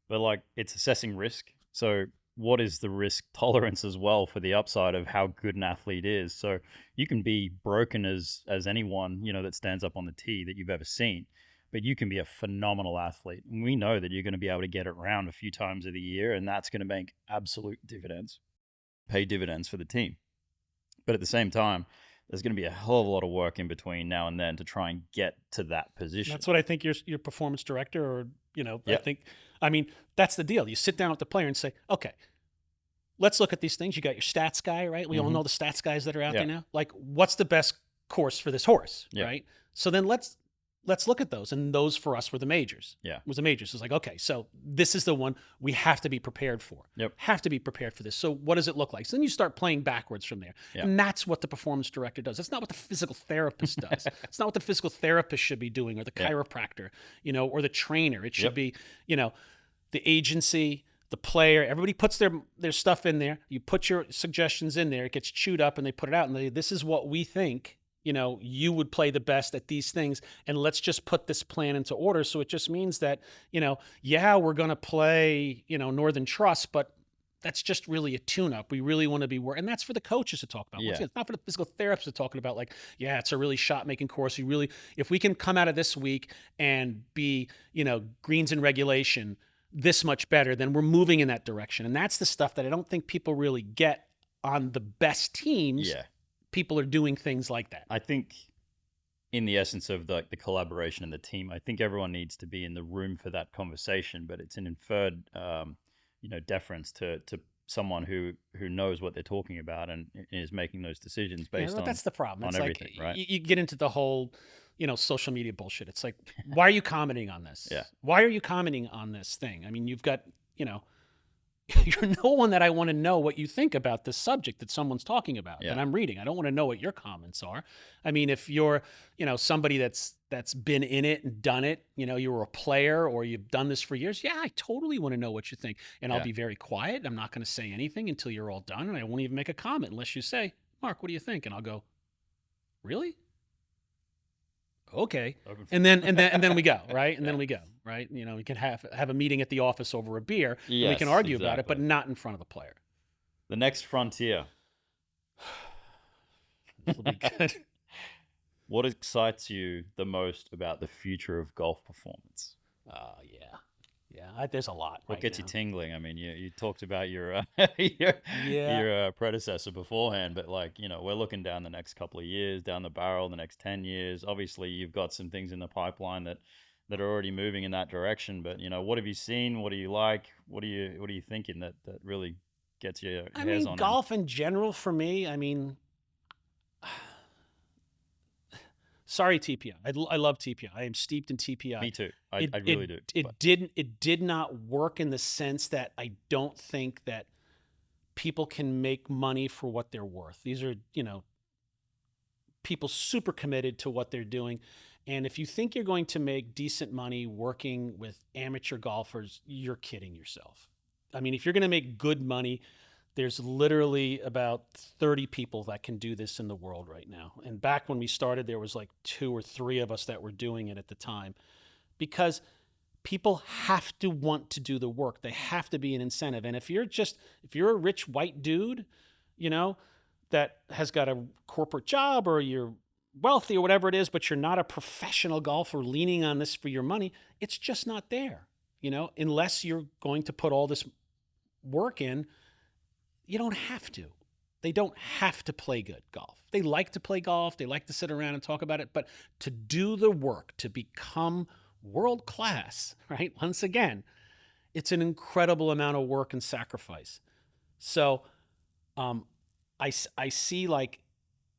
but it's assessing risk. So what is the risk tolerance as well for the upside of how good an athlete is? So you can be broken as anyone, that stands up on the tee that you've ever seen, but you can be a phenomenal athlete. And we know that you're going to be able to get it around a few times of the year, and that's going to make absolute dividends, pay dividends for the team. But at the same time, there's going to be a hell of a lot of work in between now and then to try and get to that position. That's what I think your performance director or, that's the deal. You sit down with the player and say, okay, let's look at these things. You got your stats guy, right? We all know the stats guys that are out there now. What's the best course for this horse, right? So then let's look at those. And those for us were the majors. It was the majors. It's like, okay, so this is the one we have to be prepared for. Have to be prepared for this. So what does it look like? So then you start playing backwards from there. And that's what the performance director does. That's not what the physical therapist does. It's not what the physical therapist should be doing, or the chiropractor, or the trainer. It should be, the agency, the player. Everybody puts their stuff in there. You put your suggestions in there. It gets chewed up and they put it out. And this is what we think you would play the best at these things, and let's just put this plan into order. So it just means that, we're going to play, Northern Trust, but that's just really a tune-up. We really want to be and that's for the coaches to talk about. Once Yeah. again, it's not for the physical therapists to talking about like, yeah, it's a really shot-making course. We really, if we can come out of this week and be, greens in regulation this much better, then we're moving in that direction. And that's the stuff that I don't think people really get on the best teams. Yeah. People are doing things like that. I think in the essence of the collaboration and the team, I think everyone needs to be in the room for that conversation, but it's an inferred, deference to someone who knows what they're talking about and is making those decisions Yeah, based well, that's the problem. on It's like everything, right? you get into the whole, social media bullshit. It's like, why are you commenting on this? Yeah. Why are you commenting on this thing? I mean, you've got, you're no one that I want to know what you think about this subject that someone's talking about that Yeah. I'm reading. I don't want to know what your comments are. I mean, if you're, somebody that's been in it and done it, you're a player or you've done this for years. Yeah, I totally want to know what you think. And I'll Yeah. be very quiet. I'm not going to say anything until you're all done. And I won't even make a comment unless you say, Mark, what do you think? And I'll go, really? Okay. And then we go, right? And then we go, right? We can have a meeting at the office over a beer and we can Yes, argue about it, but exactly. not in front of the player. The next frontier. This will be good. What excites you the most about the future of golf performance? Yeah. Yeah. There's a lot. What Right gets now. you tingling? I mean, you talked about your your, Yeah. your predecessor beforehand, but we're looking down the next couple of years, down the barrel, the next 10 years. Obviously, you've got some things in the pipeline that are already moving in that direction. But what have you seen? What do you like? What are you thinking that really gets your I hairs mean, on end? golf in general for me, I mean, sorry, TPI. I love TPI. I am steeped in TPI. Me too. I It really do. But it did not work in the sense that I don't think that people can make money for what they're worth. These are, people super committed to what they're doing. And if you think you're going to make decent money working with amateur golfers, you're kidding yourself. I mean, if you're going to make good money, there's literally about 30 people that can do this in the world right now. And back when we started, there was like 2 or 3 of us that were doing it at the time because people have to want to do the work. They have to be an incentive. And if you're a rich white dude, that has got a corporate job or you're wealthy or whatever it is, but you're not a professional golfer leaning on this for your money, it's just not there, unless you're going to put all this work in. You don't have to. They don't have to play good golf. They like to play golf. They like to sit around and talk about it. But to do the work, to become world class, right? Once again, it's an incredible amount of work and sacrifice. So I see like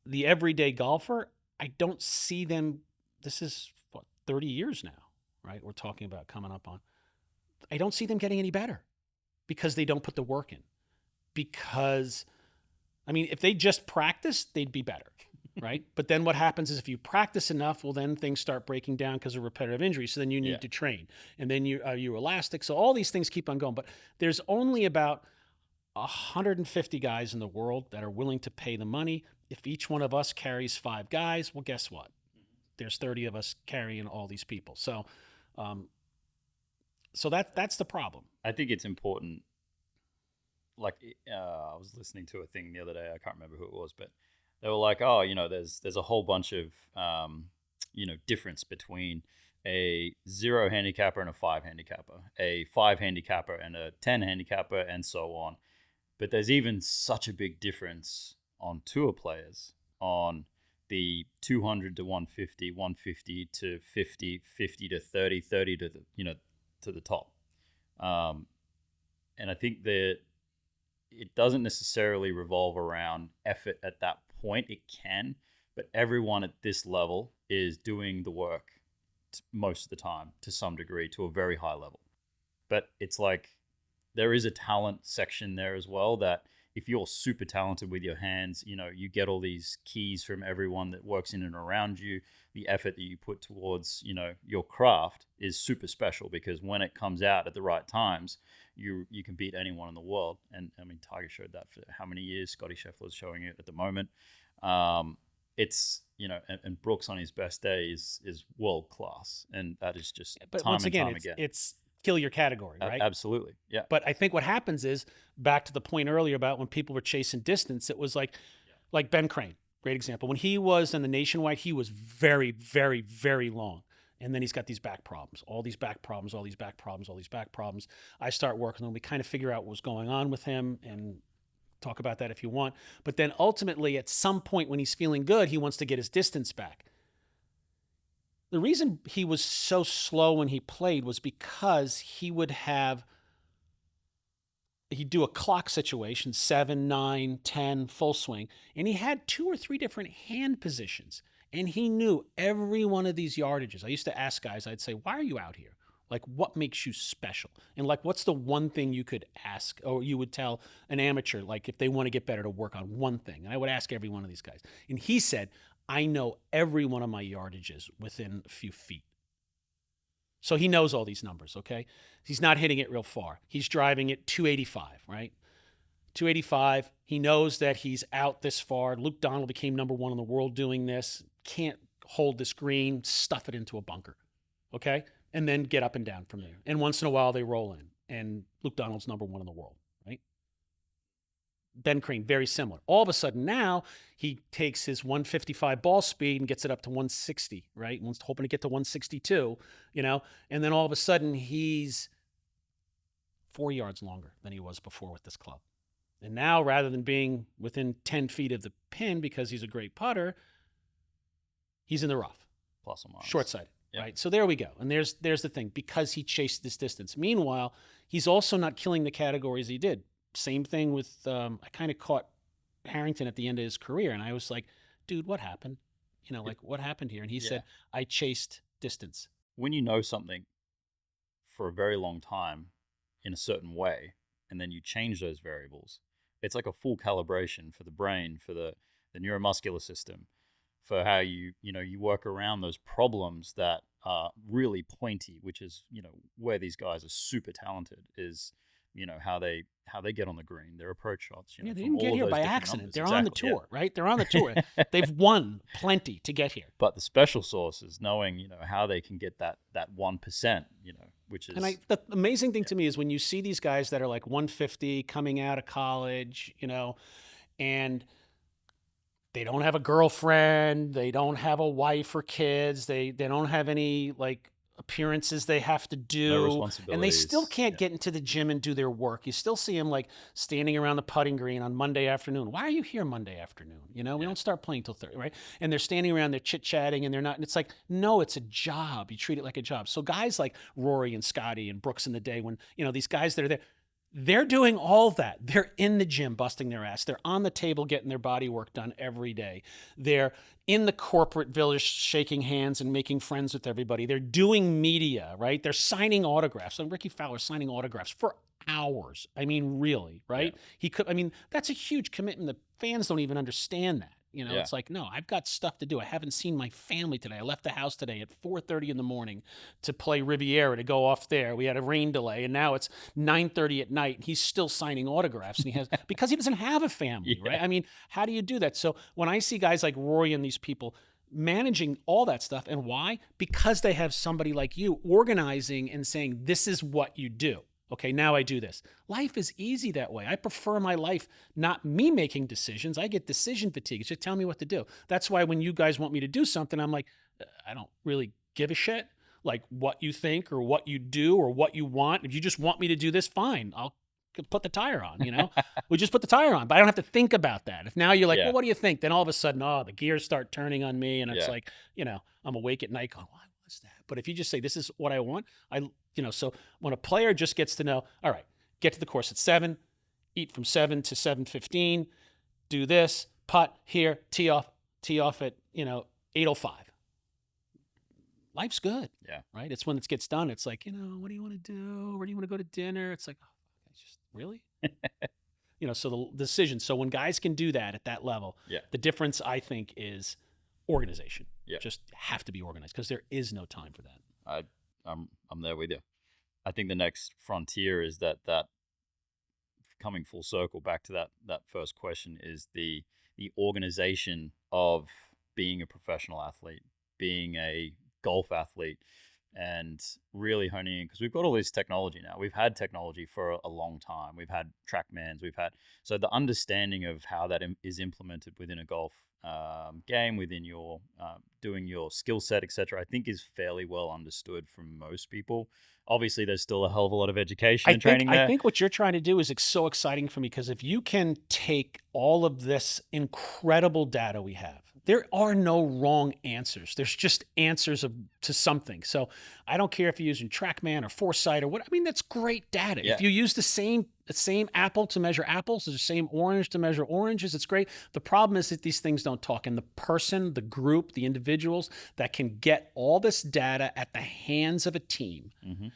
the everyday golfer, I don't see them. This is 30 years now, right? We're talking about coming up on. I don't see them getting any better because they don't put the work in. Because, I mean, if they just practice, they'd be better, right? But then what happens is if you practice enough, well, then things start breaking down because of repetitive injuries. So then you need to train. And then you're elastic. So all these things keep on going. But there's only about 150 guys in the world that are willing to pay the money. If each one of us carries 5 guys, well, guess what? There's 30 of us carrying all these people. So, that's the problem. I think it's important. I was listening to a thing the other day. I can't remember who it was, but they were like, "Oh, there's a whole bunch of difference between a 0 handicapper and a 5 handicapper, a 5 handicapper and a 10 handicapper, and so on." But there's even such a big difference on tour players on the 200 to 150, 150 to 50, 50 to 30, 30 to the top. And I think that it doesn't necessarily revolve around effort at that point. It can, but everyone at this level is doing the work most of the time to some degree, to a very high level. But it's like there is a talent section there as well that if you're super talented with your hands, you get all these keys from everyone that works in and around you. The effort that you put towards, your craft is super special because when it comes out at the right times, you can beat anyone in the world. And I mean, Tiger showed that for how many years? Scotty Scheffler's showing it at the moment. It's and Brooks on his best day is world class, and that is just But time once and again, time again. it's kill your category, right? Absolutely. Yeah. But I think what happens is, back to the point earlier about when people were chasing distance, it was like Ben Crane, great example. When he was in the Nationwide, he was very, very, very long. And then he's got these back problems, all these back problems, all these back problems, all these back problems. I start working on him. We kind of figure out what was going on with him and talk about that if you want. But then ultimately, at some point when he's feeling good, he wants to get his distance back. The reason he was so slow when he played was because he'd do a clock situation, 7, 9, 10, full swing, and he had 2 or 3 different hand positions, and he knew every one of these yardages. I used to ask guys, I'd say, why are you out here? Like, what makes you special? And like, what's the one thing you could ask, or you would tell an amateur, like if they want to get better, to work on one thing? And I would ask every one of these guys. And he said, I know every one of my yardages within a few feet. So he knows all these numbers, okay? He's not hitting it real far. He's driving it 285, right? 285. He knows that he's out this far. Luke Donald became #1 in the world doing this. Can't hold this green, stuff it into a bunker, okay? And then get up and down from there. And once in a while they roll in, and Luke Donald's #1 in the world, right? Ben Crane, very similar. All of a sudden now he takes his 155 ball speed and gets it up to 160, right? And hoping to get to 162, and then all of a sudden he's 4 yards longer than he was before with this club. And now, rather than being within 10 feet of the pin because he's a great putter, he's in the rough. Plus or minus. Short-sighted, Yep. right? So there we go. And there's the thing, because he chased this distance. Meanwhile, he's also not killing the categories he did. Same thing with, I kind of caught Harrington at the end of his career, and I was like, dude, what happened? Like, what happened here? And he said, I chased distance. When you know something for a very long time in a certain way, and then you change those variables, it's like a full calibration for the brain, for the neuromuscular system, for how you work around those problems that are really pointy, which is, where these guys are super talented, is how they get on the green, their approach shots. They from didn't get all here those by different accident. numbers. They're on the Exactly, tour, right? They're on the tour. They've won plenty to get here. But the special sauce is knowing, how they can get that 1%, which is. And the amazing thing to me is when you see these guys that are like 150 coming out of college, and they don't have a girlfriend, they don't have a wife or kids, they don't have any like appearances they have to do, and they still can't get into the gym and do their work. You still see them like standing around the putting green on Monday afternoon. Why are you here Monday afternoon? We don't start playing till 30, right? And they're standing around, they're chit-chatting, and they're not, and it's like, no, it's a job. You treat it like a job. So guys like Rory and Scotty and Brooks in the day, when these guys that are there, they're doing all that. They're in the gym busting their ass. They're on the table getting their body work done every day. They're in the corporate village shaking hands and making friends with everybody. They're doing media, right? They're signing autographs. And Ricky Fowler's signing autographs for hours. I mean, really, right? Yeah. That's a huge commitment. The fans don't even understand that. It's like, no, I've got stuff to do. I haven't seen my family today. I left the house today at 4:30 in the morning to play Riviera, to go off there. We had a rain delay, and now it's 9:30 at night. And he's still signing autographs, and he has because he doesn't have a family, right? I mean, how do you do that? So when I see guys like Rory and these people managing all that stuff, and why? Because they have somebody like you organizing and saying, this is what you do. Okay, now I do this. Life is easy that way. I prefer my life, not me making decisions. I get decision fatigue. Just tell me what to do. That's why when you guys want me to do something, I'm like, I don't really give a shit, like what you think or what you do or what you want. If you just want me to do this, fine. I'll put the tire on, We just put the tire on, but I don't have to think about that. If now you're like, well, what do you think? Then all of a sudden, the gears start turning on me, and it's like, I'm awake at night going, why was that? But if you just say, this is what I want, so when a player just gets to know, all right, get to the course at 7, eat from 7 to 7:15, do this, putt here, tee off at 8:05. Life's good. Yeah. Right. It's when it gets done. It's like, what do you want to do? Where do you want to go to dinner? It's like, just really, So the decision. So when guys can do that at that level, the difference, I think, is organization. Just have to be organized, because there is no time for that. I'm there with you. I think the next frontier is that coming full circle back to that first question, is the organization of being a professional athlete, being a golf athlete, and really honing in, because we've got all this technology now. We've had technology for a long time. We've had TrackMans. So the understanding of how that is implemented within a golf game, within your doing your skill set, etc., I think is fairly well understood from most people. Obviously, there's still a hell of a lot of education and training I there. think what you're trying to do is so exciting for me, because if you can take all of this incredible data we have, there are no wrong answers. There's just answers to something. So I don't care if you're using TrackMan or Foresight or what. I mean, that's great data. Yeah. If you use the same apple to measure apples, the same orange to measure oranges, it's great. The problem is that these things don't talk. And the person, the group, the individuals that can get all this data at the hands of a team, Mm-hmm.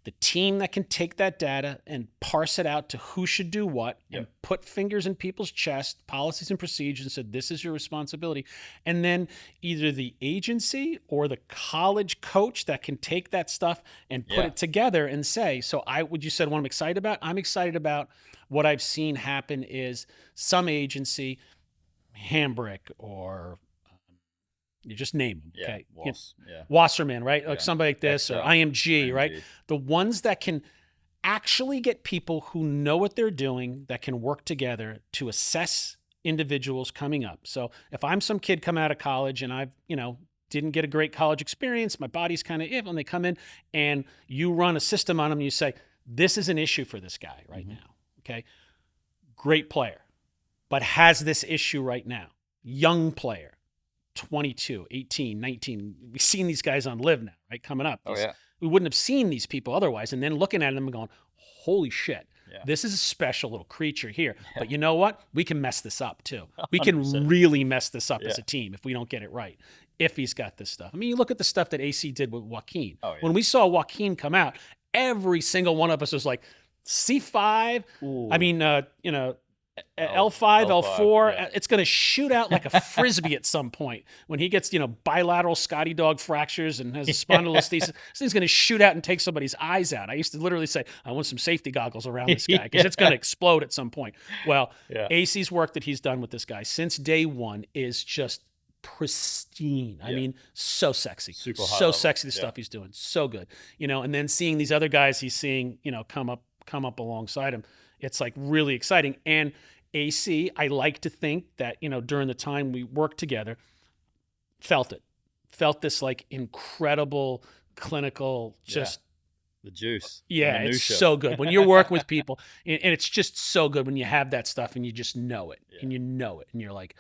the team that can take that data and parse it out to who should do what, and put fingers in people's chest, policies and procedures, and said, this is your responsibility. And then either the agency or the college coach that can take that stuff and put it together and say, so what you said, what I'm excited about? I'm excited about what I've seen happen is some agency, Hambrick or you just name them. Okay. Wasserman, right? Like somebody like this, or IMG, right? The ones that can actually get people who know what they're doing, that can work together to assess individuals coming up. So if I'm some kid coming out of college and I've, didn't get a great college experience, my body's kind of when they come in and you run a system on them, you say, this is an issue for this guy right now. Okay. Great player, but has this issue right now. Young player. 22, 18, 19. We've seen these guys on Live now, right? Coming up. We wouldn't have seen these people otherwise. And then looking at them and going, holy shit, this is a special little creature here. But you know what? We can mess this up too. We can 100%. really mess this up as a team if we don't get it right. If he's got this stuff. I mean, you look at the stuff that AC did with Joaquin. When we saw Joaquin come out, every single one of us was like, C5. Ooh. I mean, L5, L4, it's going to shoot out like a frisbee at some point. When he gets, bilateral Scotty dog fractures and has a spondylolisthesis, this thing's going to shoot out and take somebody's eyes out. I used to literally say, I want some safety goggles around this guy because it's going to explode at some point. Well, AC's work that he's done with this guy since day one is just pristine. I mean, so sexy. Super high so level. Sexy, the stuff he's doing. So good. And then seeing these other guys he's seeing, come up alongside him. It's like really exciting. And AC, I like to think that, during the time we worked together, felt this like incredible clinical, just the juice. Yeah, it's so good when you're working with people, and it's just so good when you have that stuff and you just know it and and you're like,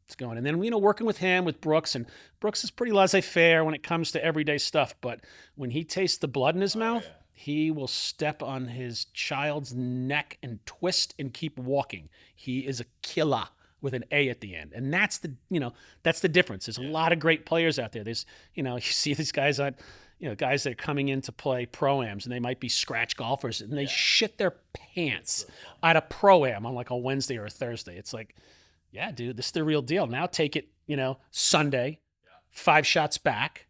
it's going. And then, working with him, with Brooks, and Brooks is pretty laissez-faire when it comes to everyday stuff. But when he tastes the blood in his mouth, he will step on his child's neck and twist and keep walking. He is a killer with an A at the end. And that's the difference. There's a lot of great players out there. There's, you see these guys on, guys that are coming in to play pro-ams, and they might be scratch golfers, and they shit their pants at a pro-am on like a Wednesday or a Thursday. It's like, yeah, dude, this is the real deal. Now take it, Sunday, 5 shots back,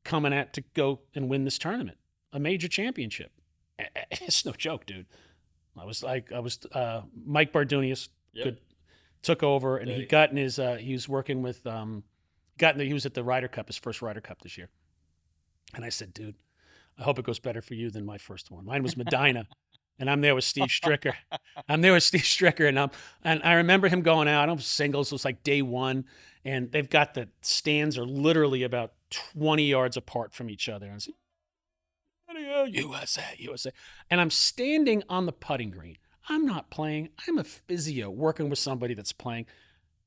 coming at to go and win this tournament. A major championship. It's no joke, dude. Mike Bardunius took over, and he got in his, he was working with, he was at the Ryder Cup, his first Ryder Cup this year. And I said, dude, I hope it goes better for you than my first one. Mine was Medina, and I'm there with Steve Stricker. And I remember him going out. I was singles. It was like day one, and they've got the stands are literally about 20 yards apart from each other. And I said, USA. And I'm standing on the putting green. I'm not playing. I'm a physio working with somebody that's playing,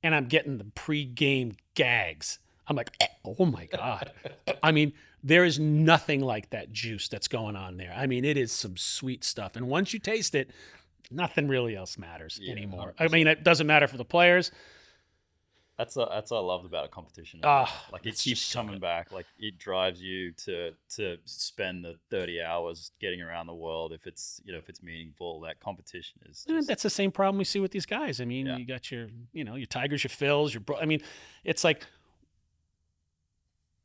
and I'm getting the pre-game gags. I'm like, oh my God. I mean, there is nothing like that juice that's going on there. I mean, it is some sweet stuff. And once you taste it, nothing really else matters anymore. 100%. I mean, it doesn't matter for the players. That's what I loved about a competition. Like it keeps coming back. Like it drives you to spend the 30 hours getting around the world. If it's meaningful, that competition is. That's the same problem we see with these guys. I mean, you got your your Tigers, your Phils, I mean, it's like,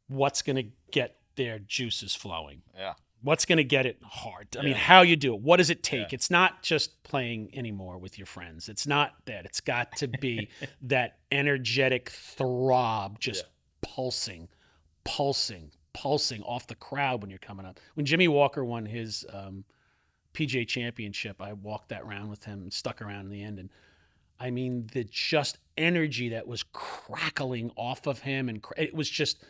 what's going to get their juices flowing? Yeah. What's going to get it hard? I mean, how you do it. What does it take? It's not just playing anymore with your friends. It's not that. It's got to be that energetic throb, just pulsing, pulsing off the crowd when you're coming up. When Jimmy Walker won his PGA Championship, I walked that round with him and stuck around in the end. And I mean, the just energy that was crackling off of him, and it was just,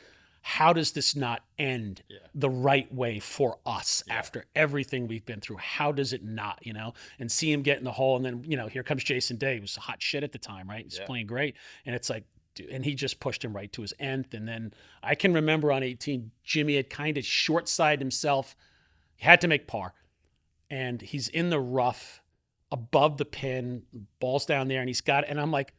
how does this not end the right way for us after everything we've been through? How does it not, and see him get in the hole. And then, here comes Jason Day, who was hot shit at the time, right? He's playing great. And it's like, dude, and he just pushed him right to his nth. And then I can remember on 18, Jimmy had kind of short-sided himself. He had to make par. And he's in the rough above the pin, ball's down there, and he's got it. And I'm like,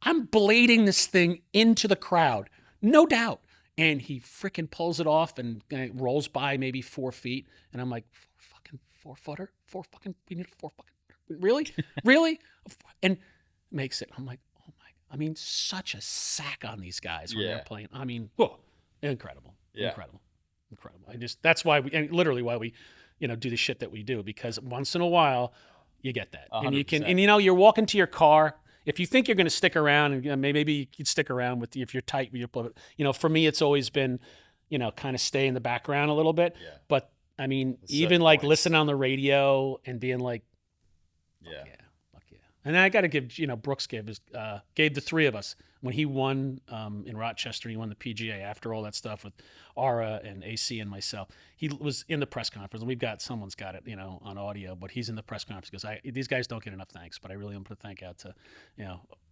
I'm blading this thing into the crowd, no doubt. And he freaking pulls it off and rolls by maybe 4 feet. And I'm like, fucking 4-footer? We need a 4-fucking, really? And makes it. I'm like, oh my, I mean, such a sack on these guys when they're playing. I mean, whoa, incredible. That's why and literally why we, do the shit that we do, because once in a while you get that. 100%. And you can, and you're walking to your car. If you think you're going to stick around, and maybe you could stick around with if you're tight with your, for me, it's always been, kind of stay in the background a little bit. Yeah. But I mean, At even certain like points. listening on the radio and being like, fuck yeah. And I got to give, Brooks gave the three of us when he won in Rochester. He won the PGA after all that stuff with Ara and AC and myself. He was in the press conference, and someone's got it, on audio. But he's in the press conference because these guys don't get enough thanks. But I really want to put a thank out to,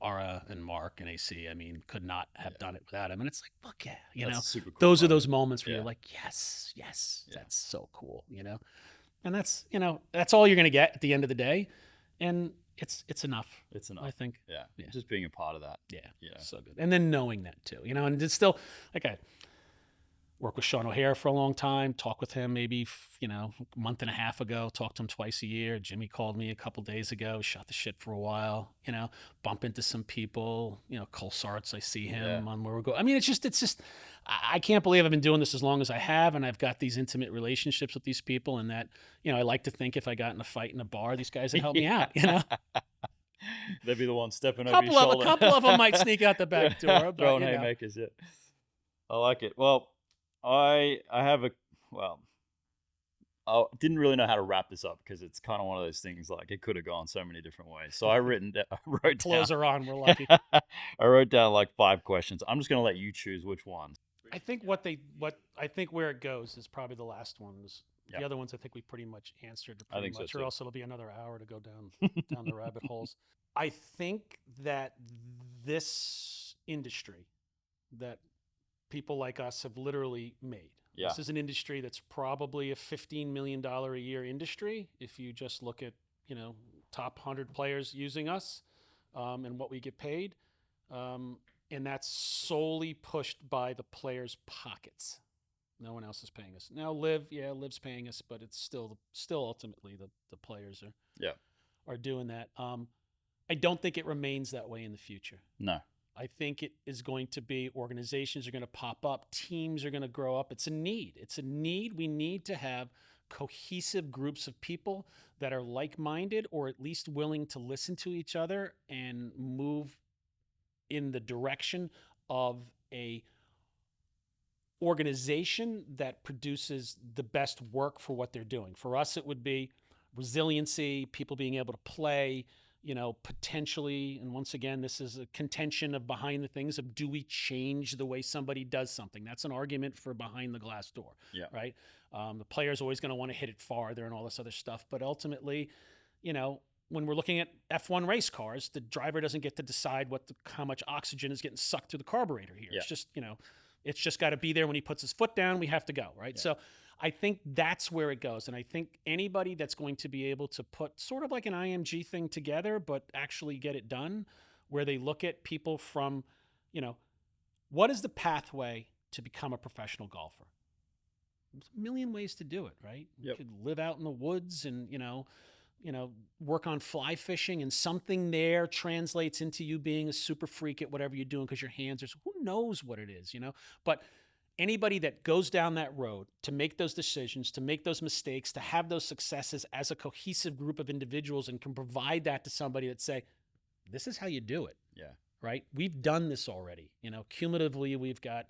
Ara and Mark and AC. I mean, could not have done it without him. And it's like, fuck yeah, That's super cool those are moment. those moments where you're like, yes, that's so cool, And that's that's all you're gonna get at the end of the day, and it's enough. It's enough. I think. Yeah. Just being a part of that. Yeah. So good. And then knowing that too, and it's still like I worked with Sean O'Hare for a long time, talked with him maybe, a month and a half ago, talked to him twice a year. Jimmy called me a couple days ago, shot the shit for a while, bump into some people, Cole Sartz, I see him on where we go. I mean, it's just, I can't believe I've been doing this as long as I have. And I've got these intimate relationships with these people, and that, I like to think if I got in a fight in a bar, these guys would help me out, They'd be the ones stepping over your shoulder. A couple of them might sneak out the back door. But, Throwing haymakers, I like it. Well, I didn't really know how to wrap this up because it's kind of one of those things, like it could have gone so many different ways. So I wrote down. Clothes are on. We're lucky. I wrote down like 5 questions. I'm just gonna let you choose which ones. I think I think where it goes is probably the last ones. The other ones I think we pretty much answered I think so or too. else it'll be another hour to go down the rabbit holes. I think that this industry that people like us have literally made. Yeah. This is an industry that's probably a $15 million a year industry if you just look at, top 100 players using us and what we get paid. And that's solely pushed by the players' pockets. No one else is paying us. Now Liv's paying us, but it's still ultimately the players are doing that. I don't think it remains that way in the future. No. I think it is going to be, organizations are going to pop up, teams are going to grow up. It's a need. We need to have cohesive groups of people that are like-minded, or at least willing to listen to each other and move in the direction of a organization that produces the best work for what they're doing. For us, it would be resiliency, people being able to play, potentially, and once again, this is a contention of behind the things of, do we change the way somebody does something? That's an argument for behind the glass door, right? The player's always going to want to hit it farther and all this other stuff. But ultimately, when we're looking at F1 race cars, the driver doesn't get to decide how much oxygen is getting sucked through the carburetor here. It's just, it's just got to be there when he puts his foot down, we have to go, right? So I think that's where it goes. And I think anybody that's going to be able to put sort of like an IMG thing together, but actually get it done, where they look at people from, what is the pathway to become a professional golfer? There's a million ways to do it, right? You could live out in the woods and, work on fly fishing, and something there translates into you being a super freak at whatever you're doing because your hands are, who knows what it is, But anybody that goes down that road to make those decisions, to make those mistakes, to have those successes as a cohesive group of individuals, and can provide that to somebody that say, this is how you do it. Yeah. Right? We've done this already. Cumulatively, we've got,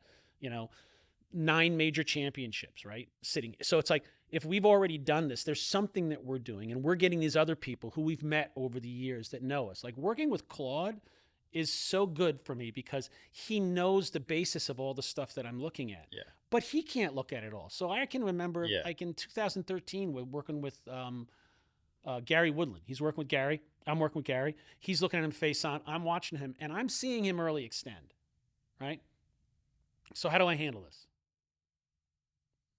9 major championships, right? Sitting. So it's like, if we've already done this, there's something that we're doing, and we're getting these other people who we've met over the years that know us. Like, working with Claude is so good for me because he knows the basis of all the stuff that I'm looking at. Yeah. But he can't look at it all. So I can remember, Yeah. like in 2013, we're working with Gary Woodland. He's working with Gary. I'm working with Gary. He's looking at him face on. I'm watching him, and I'm seeing him early extend, right? So how do I handle this?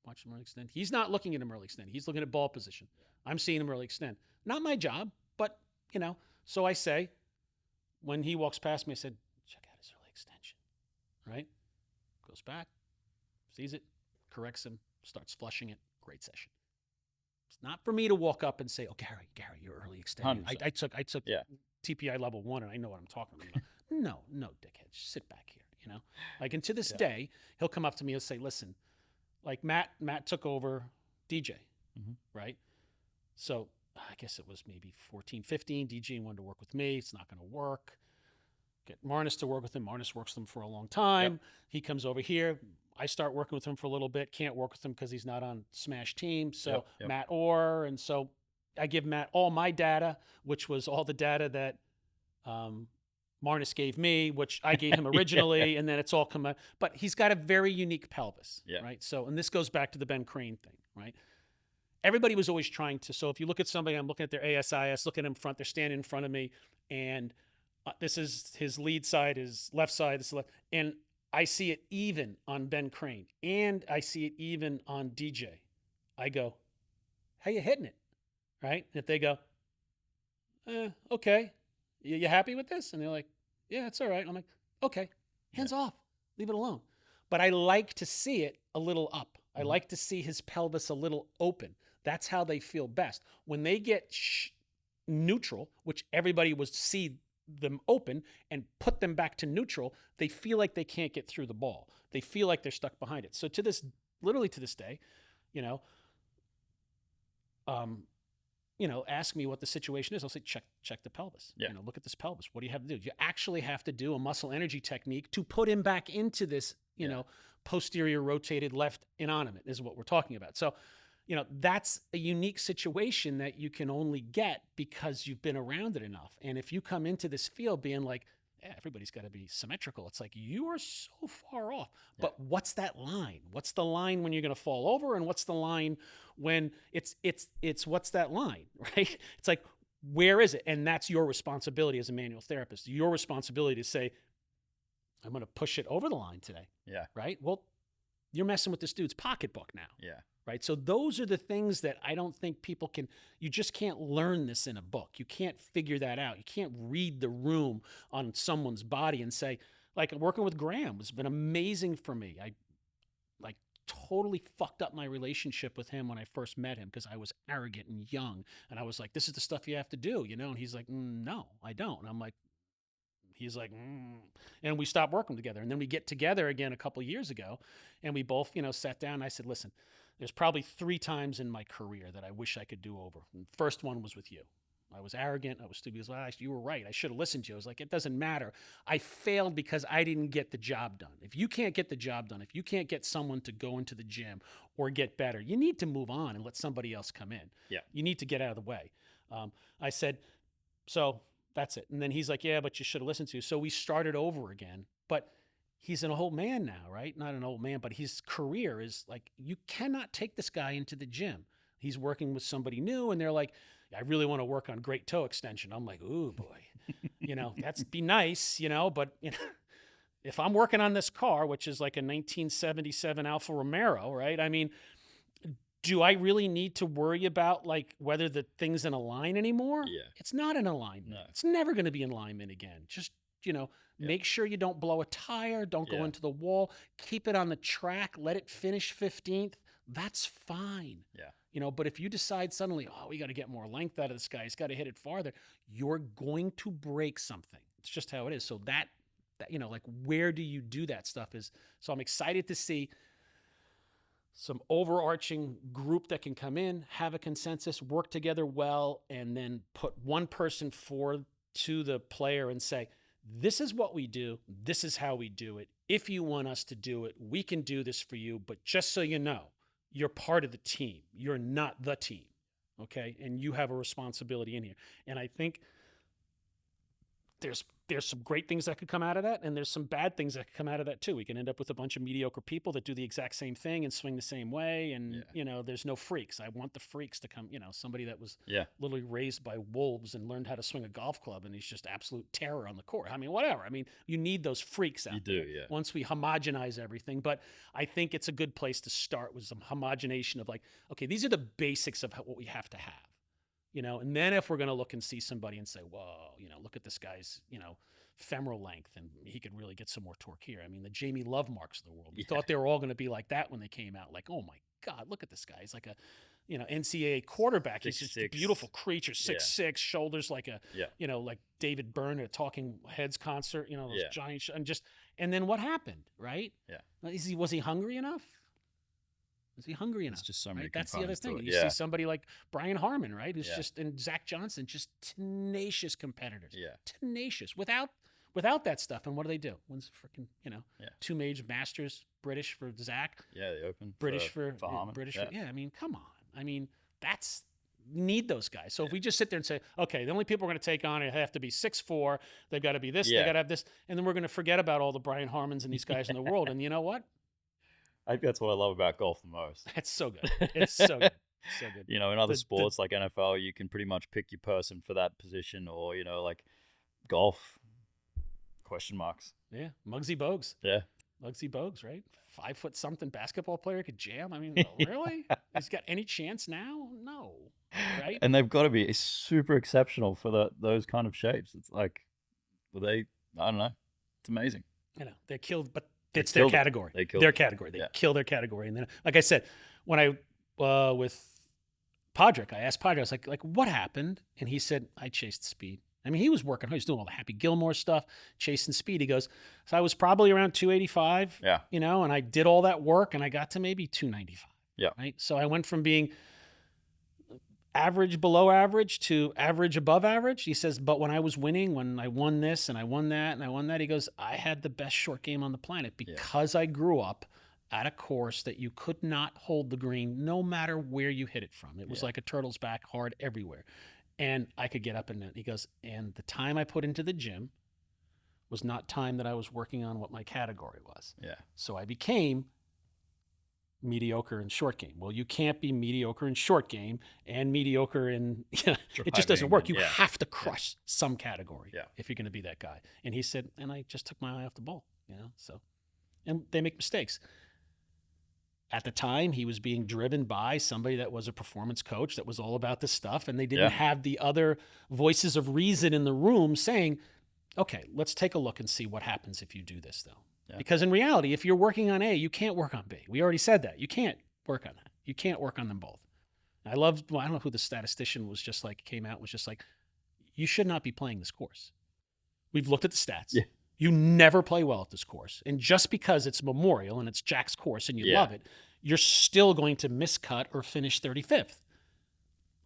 Watch him early extend. He's not looking at him early extend. He's looking at ball position. I'm seeing him early extend. Not my job, but, So I say, when he walks past me, I said, check out his early extension, right? Goes back, sees it, corrects him, starts flushing it. Great session. It's not for me to walk up and say, "Oh, Gary, you're early extending." I took Yeah. TPI level 1, and I know what I'm talking about. No, dickhead, just sit back here. Like, and to this day, he'll come up to me and say, "Listen, like Matt took over DJ, right? So I guess it was maybe 14, 15. DJ wanted to work with me. It's not going to work. Get Marnus to work with him. Marnus works with him for a long time. Yep. He comes over here. I start working with him for a little bit. Can't work with him because he's not on Smash Team. So yep. Matt Orr. And so I give Matt all my data, which was all the data that Marnus gave me, which I gave him originally, and then it's all come out. But he's got a very unique pelvis, right? So, and this goes back to the Ben Crane thing, right? Everybody was always trying to. So if you look at somebody, I'm looking at their ASIS, looking at them front, they're standing in front of me, and this is his lead side, his left side, this is left, and I see it even on Ben Crane, and I see it even on DJ. I go, how you hitting it, right? And if they go, okay, you happy with this? And they're like, yeah, it's all right. And I'm like, okay, hands off, leave it alone. But I like to see it a little up. I like to see his pelvis a little open. That's how they feel best. When they get neutral, which everybody would see them open and put them back to neutral, they feel like they can't get through the ball. They feel like they're stuck behind it. So literally to this day, ask me what the situation is. I'll say, check the pelvis. Yeah. Look at this pelvis. What do you have to do? You actually have to do a muscle energy technique to put him back into this, posterior rotated left inonimate is what we're talking about. So, that's a unique situation that you can only get because you've been around it enough. And if you come into this field being like, everybody's got to be symmetrical, it's like, you are so far off. Yeah. But what's that line? What's the line when you're going to fall over? And what's the line when it's what's that line, right? It's like, where is it? And that's your responsibility as a manual therapist. Your responsibility to say, I'm going to push it over the line today. Yeah. Right? Well, you're messing with this dude's pocketbook now. Yeah. Right? So those are the things that I don't think people you just can't learn this in a book. You can't figure that out. You can't read the room on someone's body and say, like, working with Graham has been amazing for me. I totally fucked up my relationship with him when I first met him because I was arrogant and young. And I was like, this is the stuff you have to do, And he's like, no, I don't. And I'm like, he's like, and we stopped working together. And then we get together again a couple of years ago, and we both, sat down. And I said, listen, there's probably 3 times in my career that I wish I could do over. And the first one was with you. I was arrogant. I was stupid. He was like, you were right. I should have listened to you. I was like, it doesn't matter. I failed because I didn't get the job done. If you can't get the job done, if you can't get someone to go into the gym or get better, you need to move on and let somebody else come in. Yeah. You need to get out of the way. I said, so that's it. And then he's like, yeah, but you should have listened to you. So we started over again. But he's an old man now, right? Not an old man, but his career is like, you cannot take this guy into the gym. He's working with somebody new, and they're like, I really want to work on great toe extension. I'm like, ooh, boy, that's be nice, but if I'm working on this car, which is like a 1977 Alfa Romero, right? I mean, do I really need to worry about like whether the thing's in a line anymore? Yeah. It's not in alignment. No. It's never going to be in alignment again. Just, make sure you don't blow a tire. Don't go into the wall. Keep it on the track. Let it finish 15th. That's fine. Yeah. But if you decide suddenly, we got to get more length out of this guy, he's got to hit it farther, you're going to break something. It's just how it is. So that like, where do you do that stuff is, so I'm excited to see some overarching group that can come in, have a consensus, work together well, and then put one person forward to the player and say, This is what we do. This is how we do it. If you want us to do it, we can do this for you. But just so you know, you're part of the team. You're not the team. Okay. And you have a responsibility in here. And I think there's some great things that could come out of that, and there's some bad things that could come out of that too. We can end up with a bunch of mediocre people that do the exact same thing and swing the same way, and there's no freaks. I want the freaks to come. Somebody that was literally raised by wolves and learned how to swing a golf club, and he's just absolute terror on the court. I mean, whatever. I mean, you need those freaks out. You do, yeah. Once we homogenize everything, but I think it's a good place to start with some homogenation of like, okay, these are the basics of what we have to have. And then if we're going to look and see somebody and say, whoa, look at this guy's, femoral length, and he could really get some more torque here. I mean, the Jamie Love marks of the world. We thought they were all going to be like that when they came out. Like, oh my God, look at this guy. He's like a, NCAA quarterback. He's just a beautiful creature, 6'6", shoulders like a, like David Byrne at a Talking Heads concert, those giant, and then what happened, right? Yeah. Was he hungry enough? Is he hungry enough? It's just so many That's the other thing. It, you see somebody like Brian Harmon, right? Who's just, and Zach Johnson, just tenacious competitors. Yeah. Tenacious. Without that stuff. And what do? One's freaking, 2 major masters, British for Zach. Yeah, the Open. British for Harmon. British for, I mean, come on. I mean, we need those guys. So if we just sit there and say, okay, the only people we're going to take on have to be 6'4", they've got to be this, they got to have this, and then we're going to forget about all the Brian Harmons and these guys in the world. And you know what? I think that's what I love about golf the most. That's so good. It's so good. So good. In other sports like NFL, you can pretty much pick your person for that position, or like golf, question marks. Yeah, Muggsy Bogues. Yeah, Muggsy Bogues, right? 5 foot something basketball player could jam. I mean, really? He's got any chance now? No, right? And they've got to be super exceptional for those kind of shapes. It's like, I don't know. It's amazing. They're killed, but it's their category. They kill their category. They kill their category. And then, like I said, when I with Podrick, I asked Podrick, I was like, what happened? And he said, I chased speed. I mean, he was working hard. He was doing all the Happy Gilmore stuff, chasing speed. He goes, so I was probably around 285, and I did all that work, and I got to maybe 295. Yeah. Right. So I went from being average below average to average above average. He says, but when I was winning, when I won this and I won that and I won that, he goes, I had the best short game on the planet because I grew up at a course that you could not hold the green no matter where you hit it from. It was like a turtle's back, hard everywhere. And I could get up and down. He goes, and the time I put into the gym was not time that I was working on what my category was. Yeah. So I became mediocre in short game. Well, you can't be mediocre in short game and mediocre in, it just doesn't work. You have to crush some category if you're going to be that guy. And he said, and I just took my eye off the ball, so, and they make mistakes. At the time, he was being driven by somebody that was a performance coach that was all about this stuff. And they didn't have the other voices of reason in the room saying, okay, let's take a look and see what happens if you do this though. Yeah. Because in reality, if you're working on A, you can't work on B. We already said that. You can't work on that. You can't work on them both. I don't know who the statistician was just like, came out, was just like, you should not be playing this course. We've looked at the stats. Yeah. You never play well at this course. And just because it's Memorial and it's Jack's course and you love it, you're still going to miscut or finish 35th.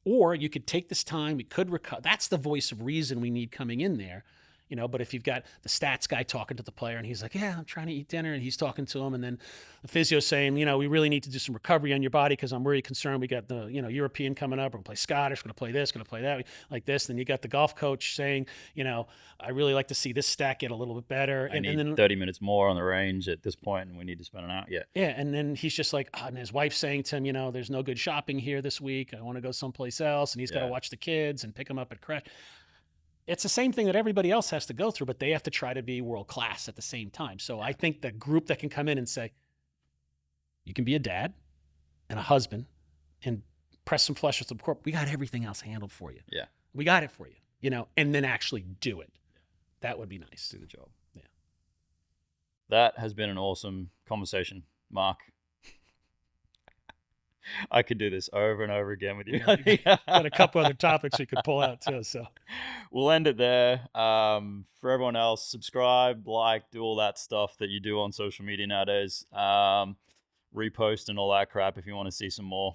Or you could take this time, we could recover. That's the voice of reason we need coming in there. But if you've got the stats guy talking to the player and he's like, yeah, I'm trying to eat dinner, and he's talking to him, and then the physio saying, we really need to do some recovery on your body because I'm really concerned. We got the, European coming up. We're going to play Scottish. We're going to play this, going to play that, like this. Then you got the golf coach saying, I really like to see this stat get a little bit better. And then 30 minutes more on the range at this point, and we need to spend an hour. Yeah. Yeah. And then he's just like, and his wife's saying to him, there's no good shopping here this week. I want to go someplace else. And he's got to watch the kids and pick them up at crash. It's the same thing that everybody else has to go through, but they have to try to be world class at the same time. So I think the group that can come in and say, you can be a dad and a husband and press some flesh with some corp. We got everything else handled for you. Yeah. We got it for you, and then actually do it. Yeah. That would be nice. Do the job. Yeah. That has been an awesome conversation, Mark. I could do this over and over again with you. Got a couple other topics we could pull out too. So we'll end it there. For everyone else, subscribe, like, do all that stuff that you do on social media nowadays. Repost and all that crap. If you want to see some more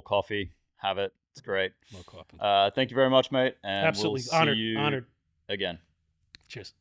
coffee, have it. It's great. More coffee. Thank you very much, mate. And absolutely we'll see you honored again. Cheers.